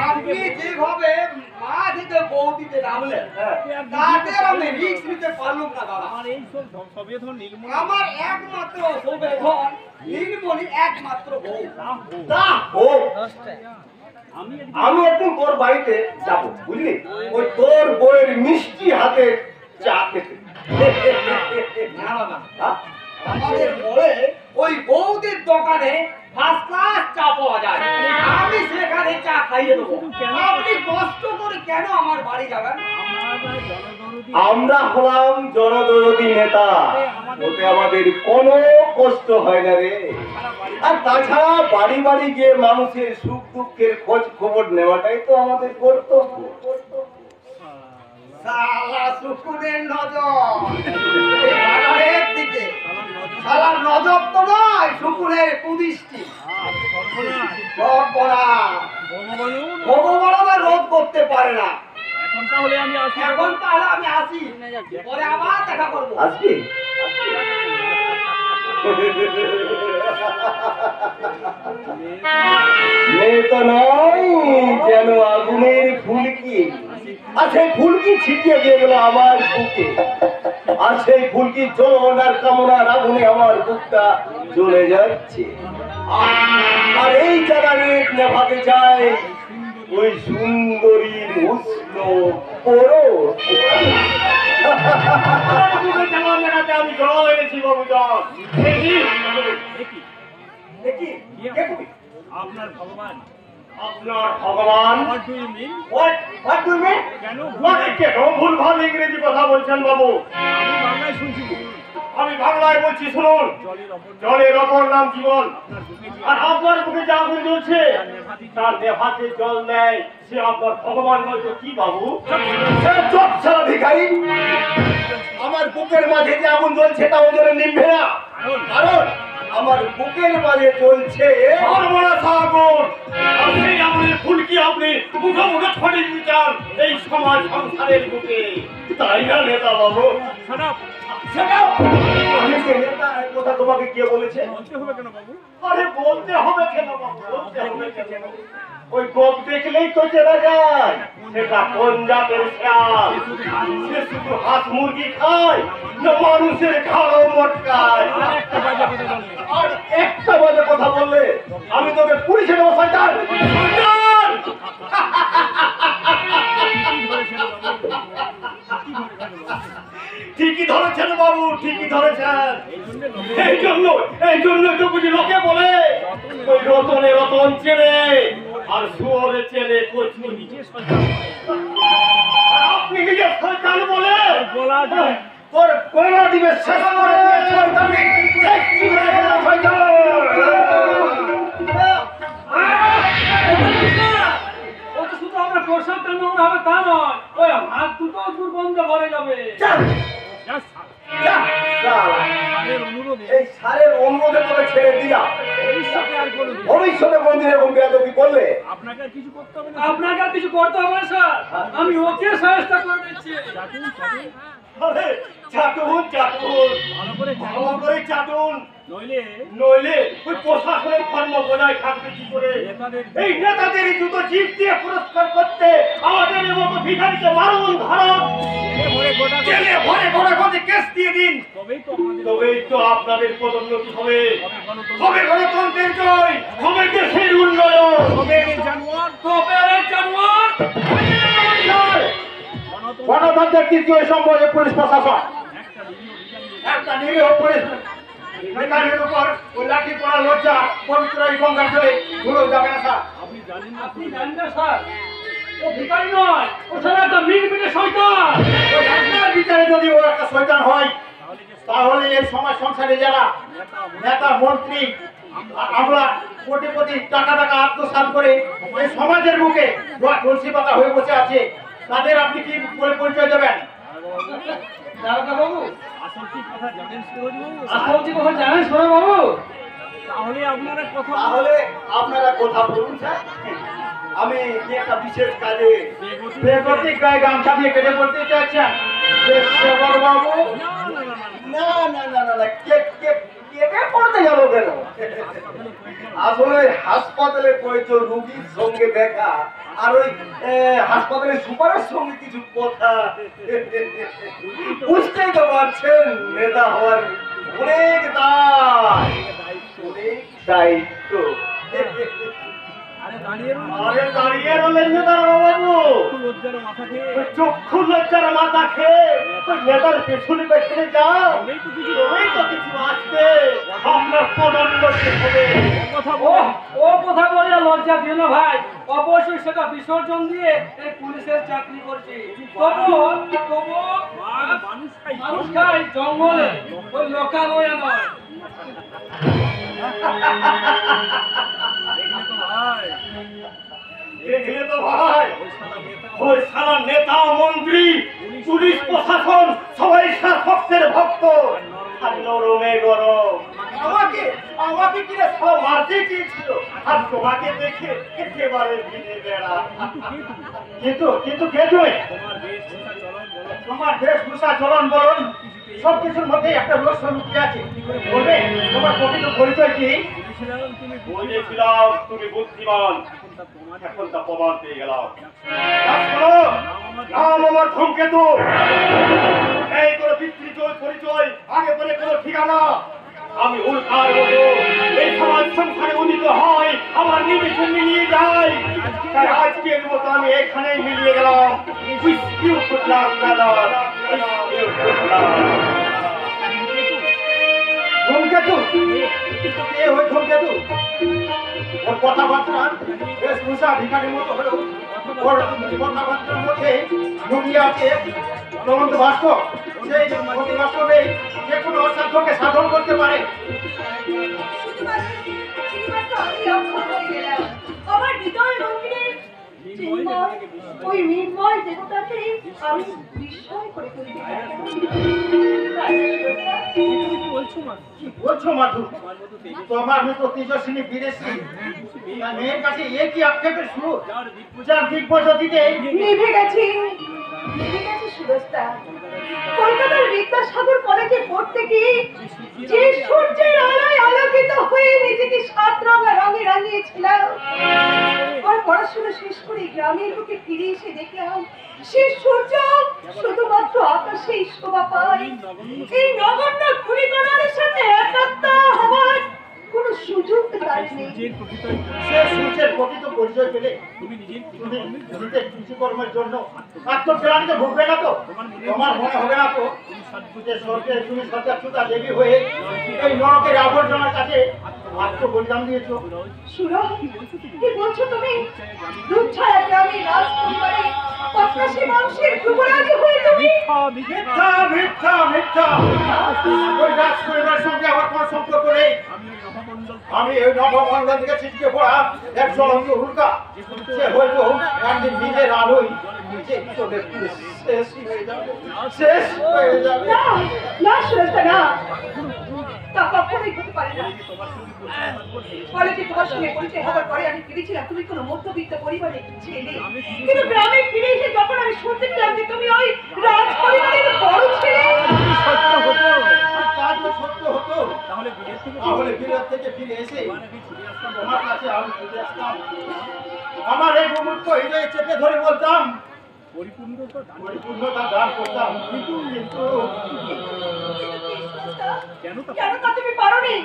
আপনি যেভাবে মা থেকে বউ দিতে নামলেন তাতে আমি রিস্ক নিতে পারলাম না দাদা। আমার একমাত্র সৌবেধন নীলমণি একমাত্র বউ। তা হোক, আমি একদিন তোর বাড়িতে যাবো বুঝলি, ওই তোর বউয়ের মিষ্টি হাতে চা খেতে। না দাদা, আমাদের বলে ওই বৌদির দোকানে ফার্স্ট ক্লাস চা পাওয়া যায়, আমি সেখানে চা খাইয়ে দেবো। আপনি কষ্ট করে কেন আমার বাড়ি যাবেন? আমরা হলাম জনদরদী নেতা, ওতে আমাদের কোনো কষ্ট হয় না রে। আর তাছাড়া বাড়ি বাড়ি গিয়ে মানুষের সুখ দুঃখের খোঁজ খবর নেওয়াটাই তো আমাদের কর্তব্য। শালা শুকুরের নজর এই বাগানের দিকে, শালার নজর তো নয়, শুকুরের কুদৃষ্টি। ভগবান রোধ করতে পারে না। এখন তাহলে আমি আসি, পরে আবার দেখা করবো। আসবি? মেয়ে তো নয়, যেন আগুনের ফুলকি, আর সেই ফুলকি ছিটিয়ে দিয়ে গেল আমার বুকে, আর সেই ফুলকি জ্বলনার কামনার আগুনে আমার বুকটা জ্বলে যাচ্ছে। আর এই জায়গায় নেভাতে চাই ওই সুন্দরীর উষ্ণ পরশ। আমি জল এনেছি বাবুজন। আপনার ভগবান। আপনার ভগবান? What do you mean? What do you mean? কেন কেন ভুলভাল ইংরেজি কথা বলছেন বাবু? আমি বাংলায় শুনছি। আমি বাংলায় বলছি, শুনুন। জলের অপর নাম জীবন, আর আপনার বুকে যে আগুন জ্বলছে তার নেভাতে জল নেয়, সে আপনার ভগবান নয়তো কি বাবু? সে চোখ ছাড়া ভিখারি। আমার বুকের মাঝে যে আগুন জ্বলছে তা ওদের নিভবে না, কারণ আমার বুকের মাঝে জ্বলছে সর্বনাশ আগুন। আর সেই আগুনের ফুলকি আপনি মুখে মুখে ছড়িয়ে দিতে চান এই সমাজ সংসারের বুকে, তাই না নেতা বাবু? আমি কে নেতা, এই কথা তোমাকে কে বলেছে? বলতে হবে কেন বাবু? আরে বলতে হবে কেন বাবু? বলতে হবে কেন? ওই গোপ দেখলেই তো চেনা যায় সেটা কোন জাতের শিয়াল। সে শুধু হাঁস মুরগি খায় না মানুষের ঘাড়ও মটকায়। আর একটা বাজে কথা বললে আমি তোকে পুলিশে দেবো। শয়তান! শয়তান! ঠিকই ধরেছেন বাবু, ঠিকই ধরেছেন। এই জন্য তো বুঝি লোকে বলে ওই রতনে রতন চেনে আর শুয়োরে চেনে কচুরি। আপনি কি যে শয়তান বলে গলা দিয়ে তোর গলা দিবে শেষ করে দিয়ে শয়তানি শেষ করে দিবে শয়তান। ও তো শুধু আমরা প্রসাদটা নোংরা হবে তা নয়, ওই হাত দুটো দুর্গন্ধ ভরে যাবে। এই সারের অনুরোধে তোকে ছেড়ে দিলাম, ভবিষ্যতে কোনদিন এরকম বেয়াদবি করলে আপনাকে আর কিছু করতে হবে না। আপনাকে আর কিছু করতে হবে না স্যার, আমি ওকে সাহায্য করে দিচ্ছি। আরে চাটুন চাটুন, ভালো করে চাটুন, নইলে ওই প্রশাসনের কর্ম বজায় থাকবে কি করে? এই নেতাদের জুতো জিপ দিয়ে পুরস্কার করতে আমাদের মতো ভিখারিকে মারুন, ধরুন, জেলে ভরে ভরে কেস দিয়ে দিন, তবেই তো আপনাদের পদোন্নতি হবে, হবে গণতন্ত্রের জয়, হবে দেশের উন্নয়ন, হবে গণতন্ত্রের তৃতীয় সম্পর্কে পুলিশ প্রশাসন। একটা নিরীহ পুলিশ নেতাদের উপর ওই লাঠি পড়া লজ্জা পবিত্র এই গঙ্গার জলে ধুলো যাবে না স্যার। আপনি জানেন না স্যার, ও ভিখারি নয়, ও সারা একটা মিটমিটে শয়তান। ওই আপনার বিচারে যদি ও একটা শয়তান হয় তাহলে এই সমাজ সংসারে যারা নেতা মন্ত্রী আমরা কোটি কোটি টাকা টাকা আত্মসাৎ করে এই সমাজের মুখে তুলসী পাতা হয়ে বসে আছে, তাদের আপনি কি করে পরিচয় দেবেন? বাবু আসল কি কথা জানেন সুরজবাবু? আসল কি কথা জানেন সুরজবাবু? তাহলে আপনারা কথা বলুন স্যার। আমি যে একটা বিশেষ কাজে বেগতিক গায়ে গামছা দিয়ে কেটে পড়তে চাচ্ছেন বাবু? না না না না না, কেটে পড়তে গেল কেন? আসলে হাসপাতালে পড়েছো রুগীর সঙ্গে দেখা, আর ওই হাসপাতালের সুপারের সঙ্গে কিছু কথা, বুঝতেই তো পারছেন নেতা হওয়ার অনেক দায়িত্ব। আরে দাঁড়িয়ে রলেন নেতাবাবু, চক্ষু লজ্জার মাথা খেয়ে ওই নেতার পেছনে পেছনে যাও, তবেই তো কিছু আসবে, আপনার পদোন্নতি হবে। ও কথা বলে লজ্জা দিও না ভাই, অবশ্যই সেটা বিসর্জন দিয়ে এই পুলিশের চাকরি করছি। তবু মানুষ খায় জঙ্গলে, ওই লোকালয়ে নয়। দেখলে তো ভাই, ওই সারা নেতা মন্ত্রী পুলিশ প্রশাসন সবাই ভক্তের ভক্ত, আর নরমে গরম। আমাকে কিনা সব মারতে চেয়েছিল, আর তোমাকে দেখে একেবারে ভিড়ে বেড়া। কিন্তু কে তুমি? তোমার বেশভূষা চলন বলন সবকিছুর মধ্যে একটা রহস্য লুকিয়ে আছে, বলবে তোমার প্রকৃত পরিচয় কি? বলেছিলাম তুমি বুদ্ধিমান, এখন তা প্রমাণ পেয়ে গেলাম। নাম আমার ধূমকেতু, এই করে পিতৃজয় পরিচয়, আগে পরে কোনো ঠিকানা। আমি উল্কার মতো এই সমাজ সংসারে উদিত হয়, আমার নিমিষে মিলিয়ে যায়। তাই আজকের মতো আমি এখানেই মিলিয়ে গেলাম। ধূমকেতু? কে ওই ধূমকেতু? ওর কথাবার্তা বেশভূষা ভিখারির মতো হলেও ওর কথাবার্তার মধ্যে লুকিয়ে আছে চলন্ত বাস্তব। সেই অতি বাস্তবে যে কোনো অসাধ্যকে সাধন করতে পারে। আমার হৃদয় মন্দিরের ওই নির্মল দেবতাকে আমি বিস্ময় করে তুলতে কি বলছো মাধু? তোমার মতো তেজস্বিনী বিদেশি মেয়ের কাছে এ কি আক্ষেপের সুর? যার দিগ্বজ্যোতিতে নিভে গেছে সুরস্তা। কলকাতার বিদ্যাসাগর কলেজে পড়তে গিয়ে যে সূর্যের আলোয় আলোকিত হয়ে নিজেকে 7 রঙে রাঙিয়েছিলাম, আর পড়াশোনা শেষ করে গ্রামের বুকে ফিরে এসে দেখলাম সেই সূর্য শুধুমাত্র আকাশেই শোভা পায়। এই নগণ্য ধূলিকণার সাথে একাত্ম হওয়ার কোনো সুযোগ তার নেই। সে সূর্যের প্রকৃত পরিচয় পেলে তুমি নিজের কৃষিকর্মের জন্য আত্মগ্লানিতে ভুগবে না তো? তোমার মনে হবে না তো যে স্বর্গের তুমি সজ্জাচ্যুতা দেবী হয়ে এই নরকের আবর্জনার কাছে আত্মবলিদান দিয়েছো? সুরজ, কি বলছো তুমি? দুধছায়া গ্রামে রাজ পরিবারে পদ্মাসী বংশের যুবরাজ হয়ে তুমি? মিথ্যা মিথ্যা মিথ্যা! ওই রাজ পরিবারের সঙ্গে আমার কোনো সম্পর্ক নেই। আমি ওই নবমন্ডল থেকে ছিটকে পড়া এক জ্বলন্ত উল্কা। সে হয়তো একদিন নিজের আলোয় নিজে চলে শেষ হয়ে যাবে। না না সুরজ, না, তা কখনোই হতে পারে না। কলেজে তোমার সঙ্গে পরিচয় হওয়ার পরে আমি ভেবেছিলাম তুমি কোনো মধ্যবিত্ত পরিবারের ছেলে, কিন্তু গ্রামে ফিরে এসে যখন আমি শুনতে পেলাম যে তুমি ওই রাজ পরিবারের বড় ছেলে, সত্য হতো তাহলে বিলেত থেকে ফিরে এসে তোমার কাছে আমি ফিরে আসতাম। আমার এই মুহূর্ত হৃদয়ে চেপে ধরে বলতাম পরিপূর্ণতা দান করতাম, কিন্তু কেন তা তুমি পারোনি?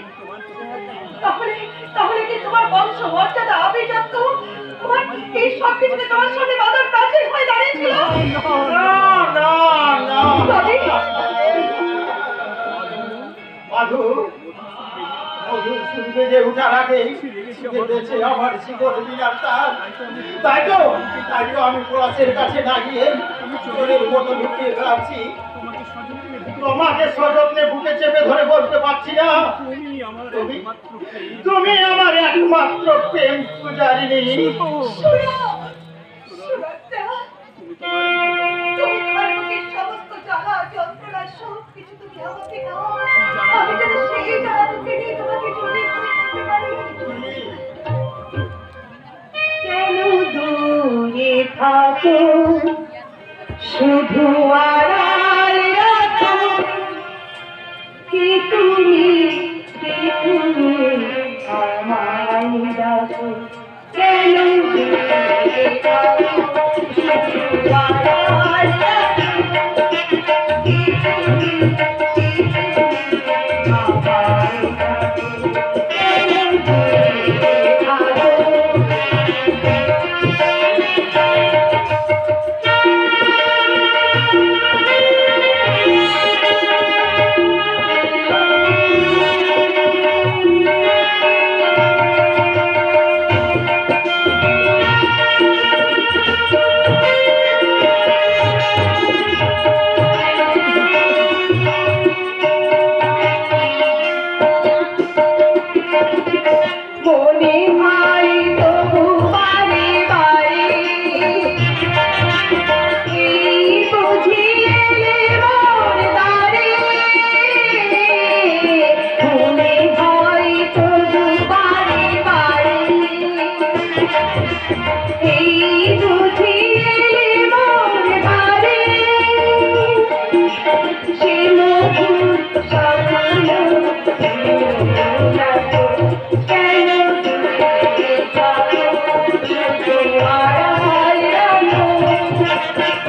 তাহলে কি তোমার বংশ মর্যাদা আভিজাত্য তোমার এই সব কিছুতে তোমার সামনে বাধার প্রাচীর হয়ে দাঁড়িয়েছিল? না না না মাধু, মধুর শুনবে যে উঠার আগে কেটেছে আমার শিকড় বিলার তার। তাই তো আমি পলাশের কাছে না গিয়ে চোরের মতো লুকিয়ে বেড়াচ্ছি। তোমাকে সযত্নে বুকে চেপে ধরে বলতে পারছি না তুমি আমার একমাত্র প্রেম পূজারিণী। সুরজটা, তুমি তোমার মুখের সমস্ত জ্বালা যন্ত্রণা সবকিছু তুমি আমাকে দাও। আমি যেন সেই জ্বালা মুখে নিয়ে তোমাকে জড়িয়ে ধরে থাকতে পারি। কেন দূরে থাকো, শুধু আড়াল রাখো, কি তুমি আমায় ডাকো। কেন দূরে থাকো, শুধু আড়াল রাখো, কি তুমি আমায় ডাকো। কেন দূরে থাকো, মনে হয় তবু বারে বারে এই বুঝি এলে মোর দ্বারে। মনে হয় তবু বারে বারে এই বুঝি এলে মোর দ্বারে। সে মধুর স্বপ্ন কেন দূরে থাকো, শুধু আড়াল রাখো,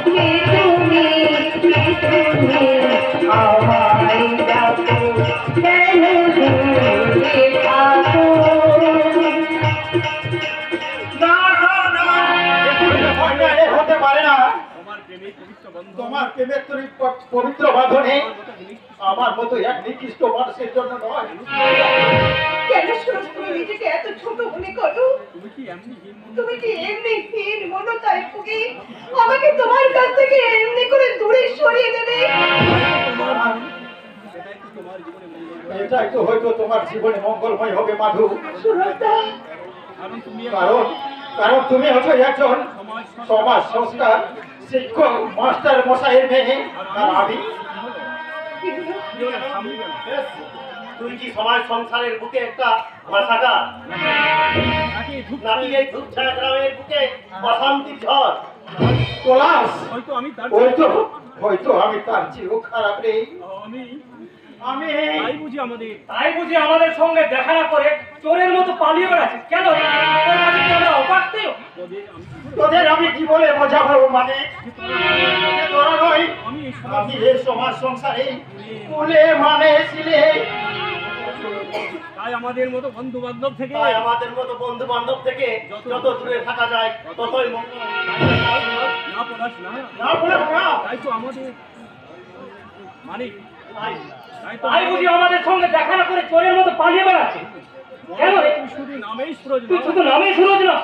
কি তুমি আমায় ডাকো। কেন দূরে থাকো। না না না, এ হতে পারে না। তোমার প্রেমের পবিত্র বাঁধনে আমার মতো এক নিকৃষ্ট মানুষের জন্য নয়। কেন সুরজ তুমি নিজেকে এত ছোট মনে করো? তুমি কি এমনি হীন মনতায় ভুগি আমাকে তোমার কাছ থেকে এমনি করে দূরে সরিয়ে দেবে? এটাই তো হয়তো তোমার জীবনে মঙ্গলময় হবে মাধু। সুরজদা, কারণ কারণ তুমি হচ্ছে একজন সমাজ সংস্কার শিক্ষক মাস্টার মশাইয়ের মেয়ে, আর আমি তুই কি সমাজ সংসারের বুকে একটা ভাষাটা নাকি এই ধূপছায়া গ্রামের বুকে অশান্তির ঝড়? পলাশ, হয়তো আমি তার চেয়েও খারাপ রে। আমি তাই বুঝি আমাদের সঙ্গে দেখা না করে চোরের মতো পালিয়ে বেড়াচ্ছিস কেন? তোর কাছে কি আমরা অপাত্রেয়? তোদের আমি কি বলে বোঝাবো? মানে তোরা নয়, আমি এই সমাজ সংসারে কুলে মানে ছিলে। তাই আমাদের মতো বন্ধু বান্ধব থেকে তাই আমাদের মতো বন্ধু বান্ধব থেকে যত দূরে থাকা যায় ততই মঙ্গল। না পড়াস না, না বলে না, তাই তো আমাদের মানিক, তাই বুঝি আমাদের সঙ্গে দেখা না করে চোরের মতো পালিয়ে বেড়াচ্ছে কেন রে? তুই শুধু নামেই সুরজ না,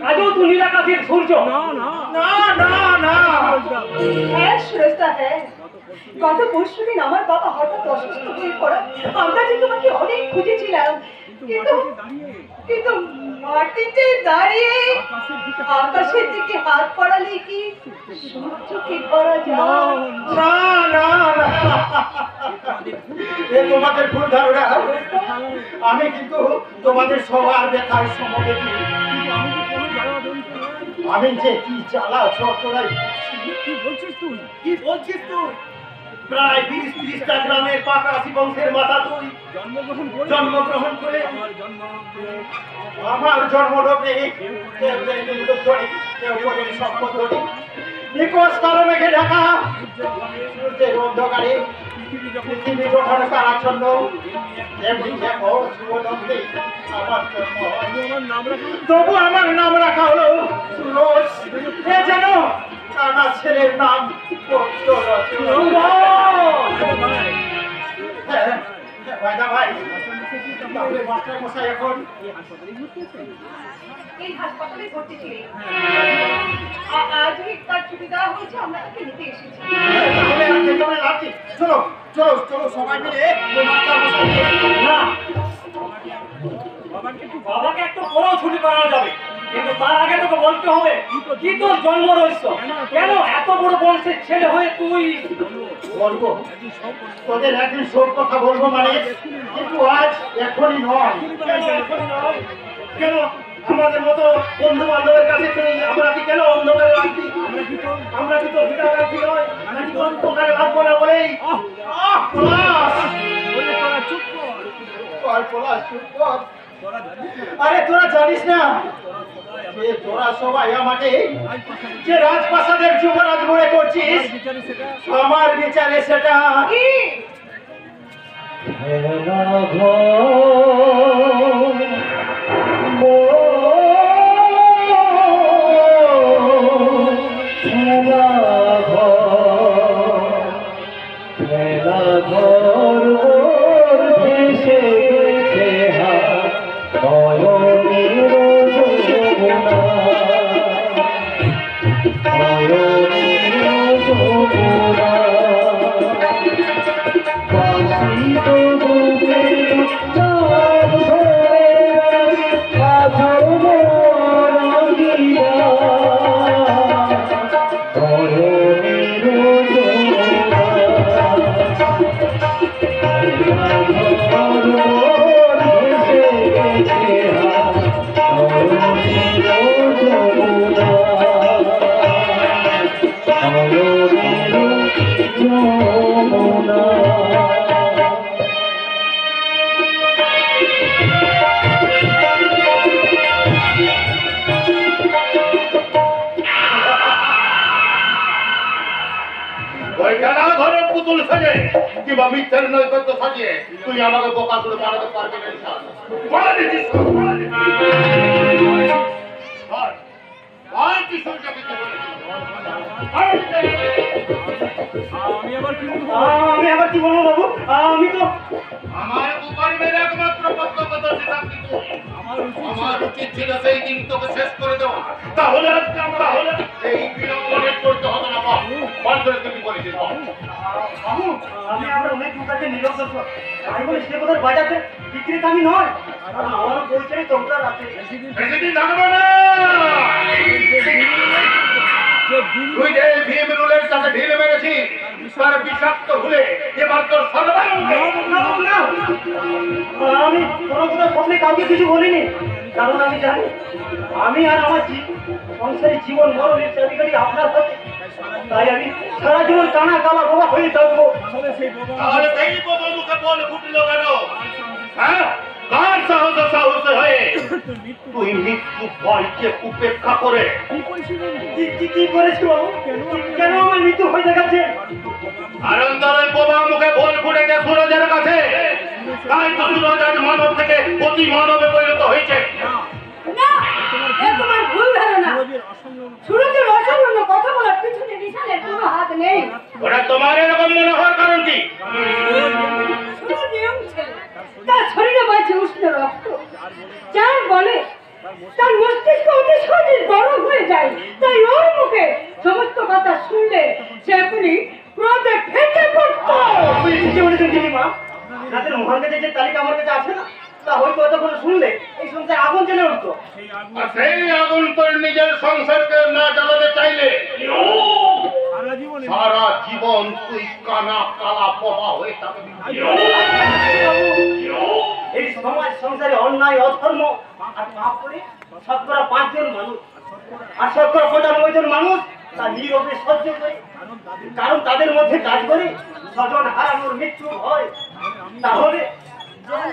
আজও তুই নীলাকাশের সূর্য। না না না না না। হ্যাঁ সুরজদা, হ্যাঁ গত পরশুদিন আমার বাবা হঠাৎ অসুস্থ হয়ে পড়া, আমরা যে তোমাকে অনেক খুঁজেছিলাম, কিন্তু মাটিতে দাঁড়িয়ে আকাশের দিকে হাত পড়ালে কি সূর্যকে ধরা যায়? না না না, এ তোমাদের ভুল ধারণা। আমি কিন্তু তোমাদের সবার ব্যথায় সমবেতি। আমি যে কি জ্বালা যন্ত্রণায় কি বলছিস তুই? প্রায় 20-30টা গ্রামের পাকরাশি বংশের মাথা তুই জন্মগ্রহণ করে আমার জন্মলগ্নে কেউ দেয়নি লোকধনী, কেউ করেনি সম্পদধনী। নিকোষ কালো মেঘে ঢাকা সূর্যের অন্ধকারে পৃথিবী যখন তারাচ্ছন্ন, এমনি দেখো শুভলগ্নে আমার জন্ম। তবু আমার নাম রাখা হলো সুরজ। এ যেন কানা ছেলের নাম ভাই, তাহলে মাস্টার মশাই এখন এই হাসপাতালে ভর্তি ছিলেন। আজই তার ছুটি দেওয়া হয়েছে, আমরা তাকে নিতে এসেছি। তাহলে আর যেতে হবে লাভ কি? চলো চলো চলো সবাই মিলে ওই মাস্টার মশাই। না, বাবাকে একটু পরেও ছুটি করানো যাবে, কিন্তু তার আগে তোকে বলতে হবে কি তোর জন্ম রহস্য, কেন এত বড় বংশের ছেলে হয়ে তুই। বলবো তোদের একদিন সব কথা বলবো মানে, কিন্তু আজ এখনই নয়। কেন আমাদের মতো বন্ধু বান্ধবের কাছে তুই আমরা কি কেন অন্ধকারে রাখবি? আমরা কি তো ভিটা রাখবি নয়, নাকি তো অন্ধকারে রাখবো না বলেই? আরে তোরা জানিস না যে তোরা সবাই আমাকে যে রাজপ্রাসাদের যুবরাজ মনে করছিস, আমার বিচারে সেটা কি? ওইখানা ঘরে পুতুল সাজে কিংবা মিথ্যার নৈকট্য সাজিয়ে তুই আমাকে বোকা করে বানাতে পারবি না ঈশান। বলে দিচ্ছিস তো, বলে দিচ্ছিস। আর আর কিশোরটাকে কি বলেছিস? আমি আবার কি বলবো বাবু? আমি তো আমার কুকর্মের একমাত্র পক্ষপাতী থাকবি তুই। আমার উচিত ছিল সেই দিন তোকে শেষ করে দেওয়া। তাহলে আজকে আমরা এই বিড়ম্বনে করতে হবে না। বাচ্চারা তুমি বলেছিস বল। বাবু, আমি আমার অনেক দোকানে নিরব করবো, আমি বলি সে কোথায় বাজাতে বিক্রিত আমি নয়, কারণ আমারও পরিচয় তোমরা রাখে। বেশিদিন লাগবে না। তুই যে ভীম রুলের সাথে ঢিল মেরেছিস তার বিষাক্ত ভুলে এবার তোর সর্বাঙ্গ। আমি কোনো কোথাও স্বপ্নে কাউকে কিছু বলিনি, কারণ আমি জানি আমি আর আমার সংসারী জীবন মরণের চাবিকারি আপনার হাতে, তাই আমি সারা জীবন টানা কালা বাবা হয়ে থাকবো। তাহলে সেই বাবা মুখে বল ফুটলো কেন? হ্যাঁ, কার সাহস হয়ে তুই মৃত্যু ভয়কে উপেক্ষা করে কি করেছি বাবু? কেন আমার মৃত্যু হয়ে দেখাচ্ছে? আনন্দরের বাবা মুখে বল ফুটেছে সুরজের কাছে, তাই তো সুরজ আজ মানব থেকে অতি মানবে পরিণত হয়েছে। না, এ তোমার ভুল ধারণা। সুরজের অসামান্য কথা বলার পিছনে বিশালের কোনো হাত নেই। ওটা তোমার এরকম মনে হওয়ার কারণ কি? সুরজ ইয়ং ছেলে, তার শরীরে বইছে উষ্ণ রক্ত, যার বলে তার মস্তিষ্ক অতি সহজে গরম হয়ে যায়। তাই ওর মুখে সমস্ত কথা শুনলে সে এখনই ক্রোধে ফেটে পড়তো। আমি ঠিকই বলেছেন দিদিমা, রাতের মহান কাছে যে তালিকা আমার কাছে আছে না, তা হয়তো এতক্ষণ শুনলে এই সংসারে আগুন জ্বলে উঠতো। আর সেই আগুন তোর নিজের সংসারকে না জ্বালাতে চাইলে সারা জীবন তুই কানা কালা পোহা হয়ে থাকবি। এই সমাজ সংসারে অন্যায় অধর্ম আর পাপ করে শতকরা 5 জন মানুষ আর শতকরা 95 জন মানুষ তা নীরবে সহ্য করে, কারণ তাদের মধ্যে কাজ করে স্বজন হারানোর মৃত্যু হয়। তাহলে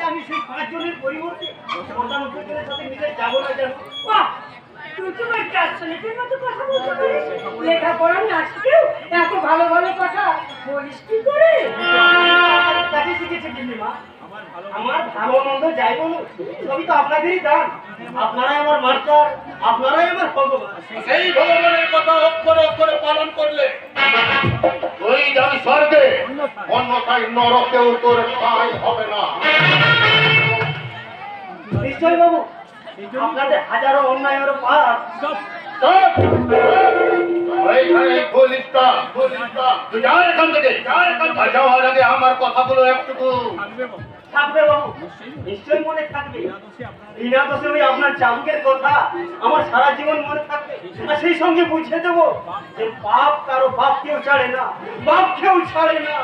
আমি সেই 5 জনের পরিবর্তে 95 জনের সাথে মিলে যাবো না কেন? বাহ, তুই তো একটা ছেলেদের মতো কথা বলতে পারিস। লেখাপড়া না শিখেও এত ভালো ভালো কথা বলিস কি করে? কাছে শিখেছে দিদিমা, আমার ভালো মন্দ যাই বলুন সবই তো আপনাদেরই দান। আপনারাই আমার মাস্টার, আপনারাই আমার ভগবান। সেই ভগবানের কথা অক্ষরে অক্ষরে পালন করলে তুই যাবি স্বর্গে, অন্যথায় নরকেও তোর ঠাঁই হবে না। নিশ্চয় বাবু, আপনাদের হাজারো অন্যায়ের পাপ চুপ! ওইখানে পুলিশটা তুই যা এখান থেকে, যাওয়ার আগে আমার কথাগুলো একটুকু থাকবে বাবু, নিশ্চয়ই মনে থাকবে। বিনা দোষে ওই আপনার চাবুকের কথা আমার সারা জীবন মনে থাকবে। আর সেই সঙ্গে বুঝিয়ে দেবো যে বাপ কারো বাপ কেউ ছাড়ে না, বাপ কেউ ছাড়ে না।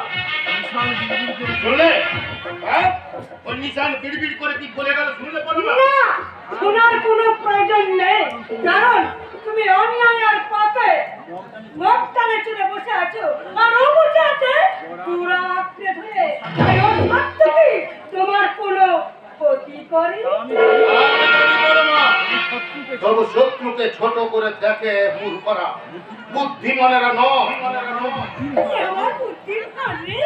শুনলে? হ্যাঁ? ওই নিশান বিড়বিড় করে কি বলে গেল শুনলে পারো না? না, শোনার কোনো প্রয়োজন নেই, কারণ তুমি অন্যায় আর পাপে মুখ টানে চলে বসে আছো, আর ও বসে আছে পুরা আঁকড়ে ধরে। তাই ওর হাত থেকে তোমার কোনো ক্ষতি করে। তবু শত্রুকে ছোট করে দেখে মূর্খরা, বুদ্ধিমানেরা নয়। আমার বুদ্ধির ভারে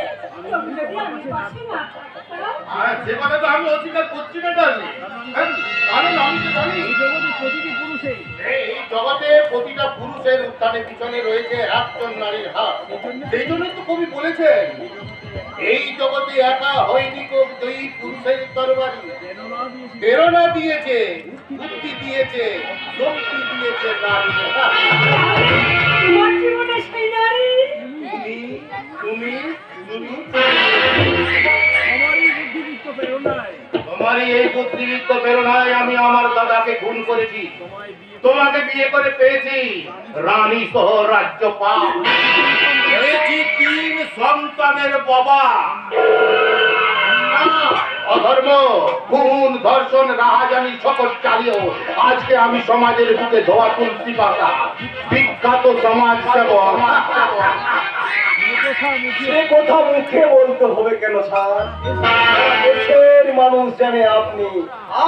তুমি যদি আমি পাশে না থাকতাম। আর যে কথা তো আমি অস্বীকার করছি না জানি, কারণ আমি তো জানি এই জগতে প্রতিটা পুরুষের উত্থানের পিছনে রয়েছে একজন নারীর হাত। সেই জন্যই তো কবি বলেছেন, এই জগতে একা হয়নি দুই পুরুষের তরবারি, প্রেরণা দিয়েছে, বুদ্ধি দিয়েছে, শক্তি দিয়েছে নারী। তোমার জীবনে সেই নারী তুমি তোমারই এই বুদ্ধিবৃত্ত প্রেরণায় আমি আমার দাদাকে খুন করেছি, তোমাকে বিয়ে করে পেয়েছি, রানী সহ রাজ্যপাল হয়েছি, 3 সন্তানের বাবা। অধর্ম, খুন, ধর্ষণ, রাহাজানি সকল চালিয়েও আজকে আমি সমাজের বুকে ধোয়া তুলসী পাতা, বিখ্যাত সমাজ সেবক। সে কথা মুখে বলতে হবে কেন স্যার? দেশের মানুষ জানে আপনি।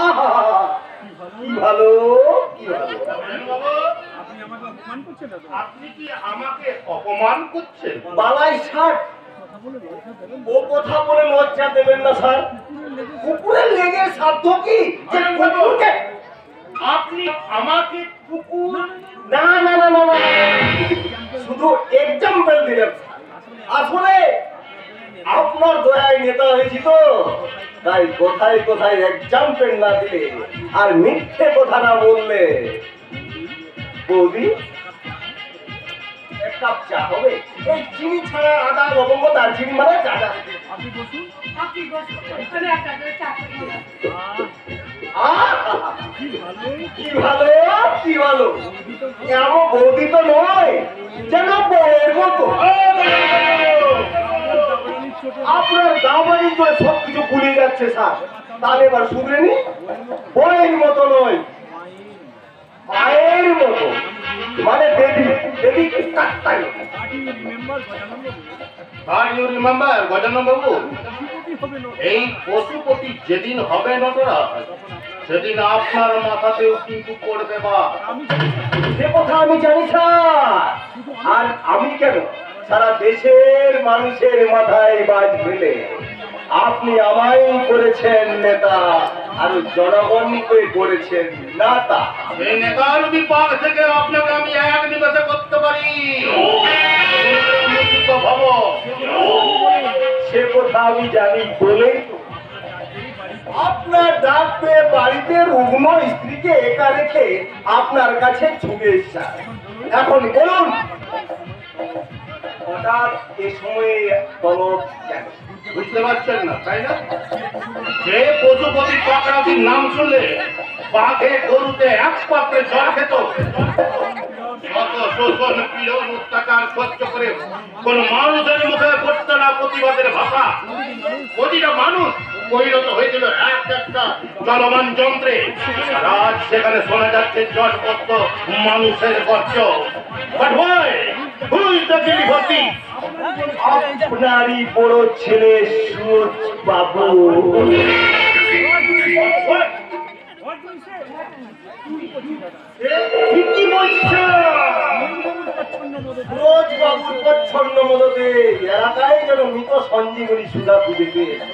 আহা, কি ভালো, কি ভালো। আপনি কি আমাকে অপমান করছেন? বালাই ষাট, ও কথা বলে লজ্জা দেবেন না স্যার। কুকুরের লেগে সাধ্য কি যে কুকুরকে? আপনি আমাকে কুকুর? না না না না না, শুধু এক্সাম্পল দিলাম। আসলে আপনার দয়ায় নেতা হয়েছি তো, তাই কোথায় কোথায় এক্সাম্পল না দিলে আর মিথ্যে কথা না বললে। বৌদি, এক কাপ চা হবে? এই চিনি ছাড়া আদা লবঙ্গ দারচিনি মানে চা না। আপনি বসুন, আমি একটা করে চা করে দিলাম। কি ভালো, কি ভালো। এমন বৌদি তো নয় যেন বউয়ের মতো। আপনার দাবাড়ি তো সবকিছু ভুলে যাচ্ছে স্যার। তাহলে এবার শুধরেনি, বউয়ের মতো নয়, মায়ের মতো, মানে দেবী, দেবী কাকতাই। আর ইউ রিমেম্বার গজানন বাবু, এই পশুপতি যেদিন হবে নটরাজ, সেদিন আপনার মাথাতেও কিন্তু পড়বে বা। সে কথা আমি জানি স্যার। আর আমি কেন, সারা দেশের মানুষের মাথায় বাজ ফেলে আপনি আমায় করেছেন নেতা, আর জনগণকে করেছেন নাতা। এই নেতার বিপাক থেকে আপনাকে আমি এক নিমেষে করতে পারি। সে কথা আমি জানি বলেই তো আপনার ডাক পেয়ে বাড়িতে রুগ্ন স্ত্রীকে একা রেখে আপনার কাছে ছুটে এসেছে। এখন বলুন, হঠাৎ এ সময়ে তলব কেন? বুঝতে পারছেন না, তাই না? যে পশুপতি চক্রাবতীর নাম শুনলে বাঘে গরুতে এক পাত্রে জল খেত, শত শোষণ, পীড়ন, অত্যাচার সহ্য করে কোন মানুষের মুখে পড়তো না প্রতিবাদের ভাষা। প্রতিটা মানুষ পরিণত হয়েছিল এক একটা চলমান যন্ত্রে। আজ সেখানে শোনা যাচ্ছে জটপথ মানুষের gorge. But why? Who is the guilty party? আপনারই বড় ছেলে সুরজ বাবু। ঠিকই বলছে, সুরজ বাবুর প্রচ্ছন্ন মদতে এলাকায় যেন মৃত সঞ্জীবনী সুধা খুঁজে পেয়েছে।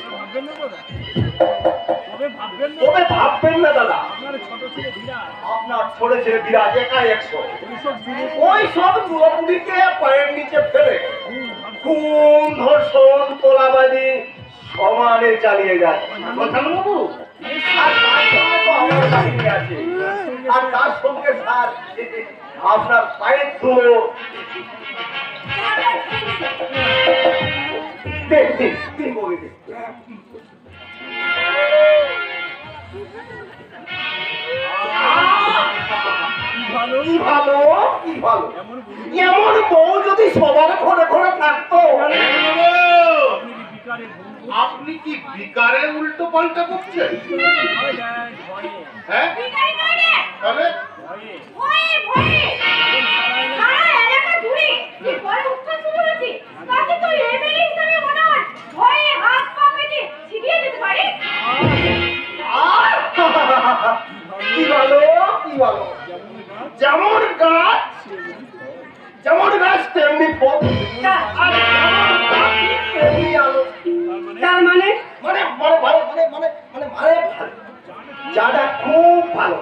তবে ভাববেন না দাদা, আপনার ছোট ছেলে বিরাজ একা 100, ওই সব যুবপুরীকে পায়ের নিচে ফেলে খুন, ধর্ষণ, তোলাবাজি সমানে চালিয়ে যায়। বাবু, আর তার সঙ্গে তো আমার বাহিনী আছে, আর তার সঙ্গে স্যার আপনার পায়ের ধুলো। দেখ দেখ, ভালো। এমন বউ যদি সবার ঘরে ঘরে থাকতো। আপনি কি বিকারে উল্টো পাল্টা করছেন? হ্যাঁ বিকারি নয় রে, তাহলে ভয়ে ভয়ে সারা এলাকা জুড়ে যে বড় উৎসব শুরু হয়েছে, তাতে তো এমএলএ হিসাবে মনে হয় ভয়ে হাত পা কেটে ছিটিয়ে যেতে পারে। কি বলো কি বলো, যেমন গাছ তেমনি ফল, আর যেমন পাখি তেমনি আলো। তার মানে মানে মানে মানে মানে মানে মানে মানে ভালো, যাটা খুব ভালো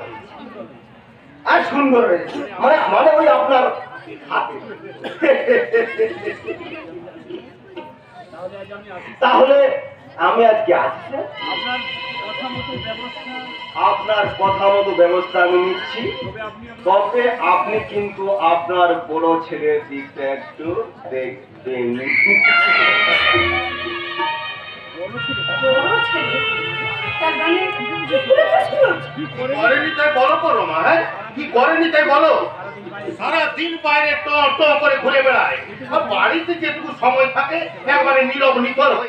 আর সুন্দর হয়েছে, মানে মানে ওই আপনার হাতে। তাহলে আমি আজকে আসছি, আপনার কথা মতো ব্যবস্থা আমি নিচ্ছি। তবে আপনি কিন্তু আপনার বড় ছেলের দিকটা একটু দেখবেন। বড় ছেলে, তার মানে কি করেছিস তুই? কি করেনি তাই বলো করো মা, হ্যাঁ কি করেনি তাই বলো। সারা দিন বাইরে ট ট করে ঘুরে বেড়ায়, আর বাড়িতে যেটুকু সময় থাকে একবারে নীরব নিথর হয়ে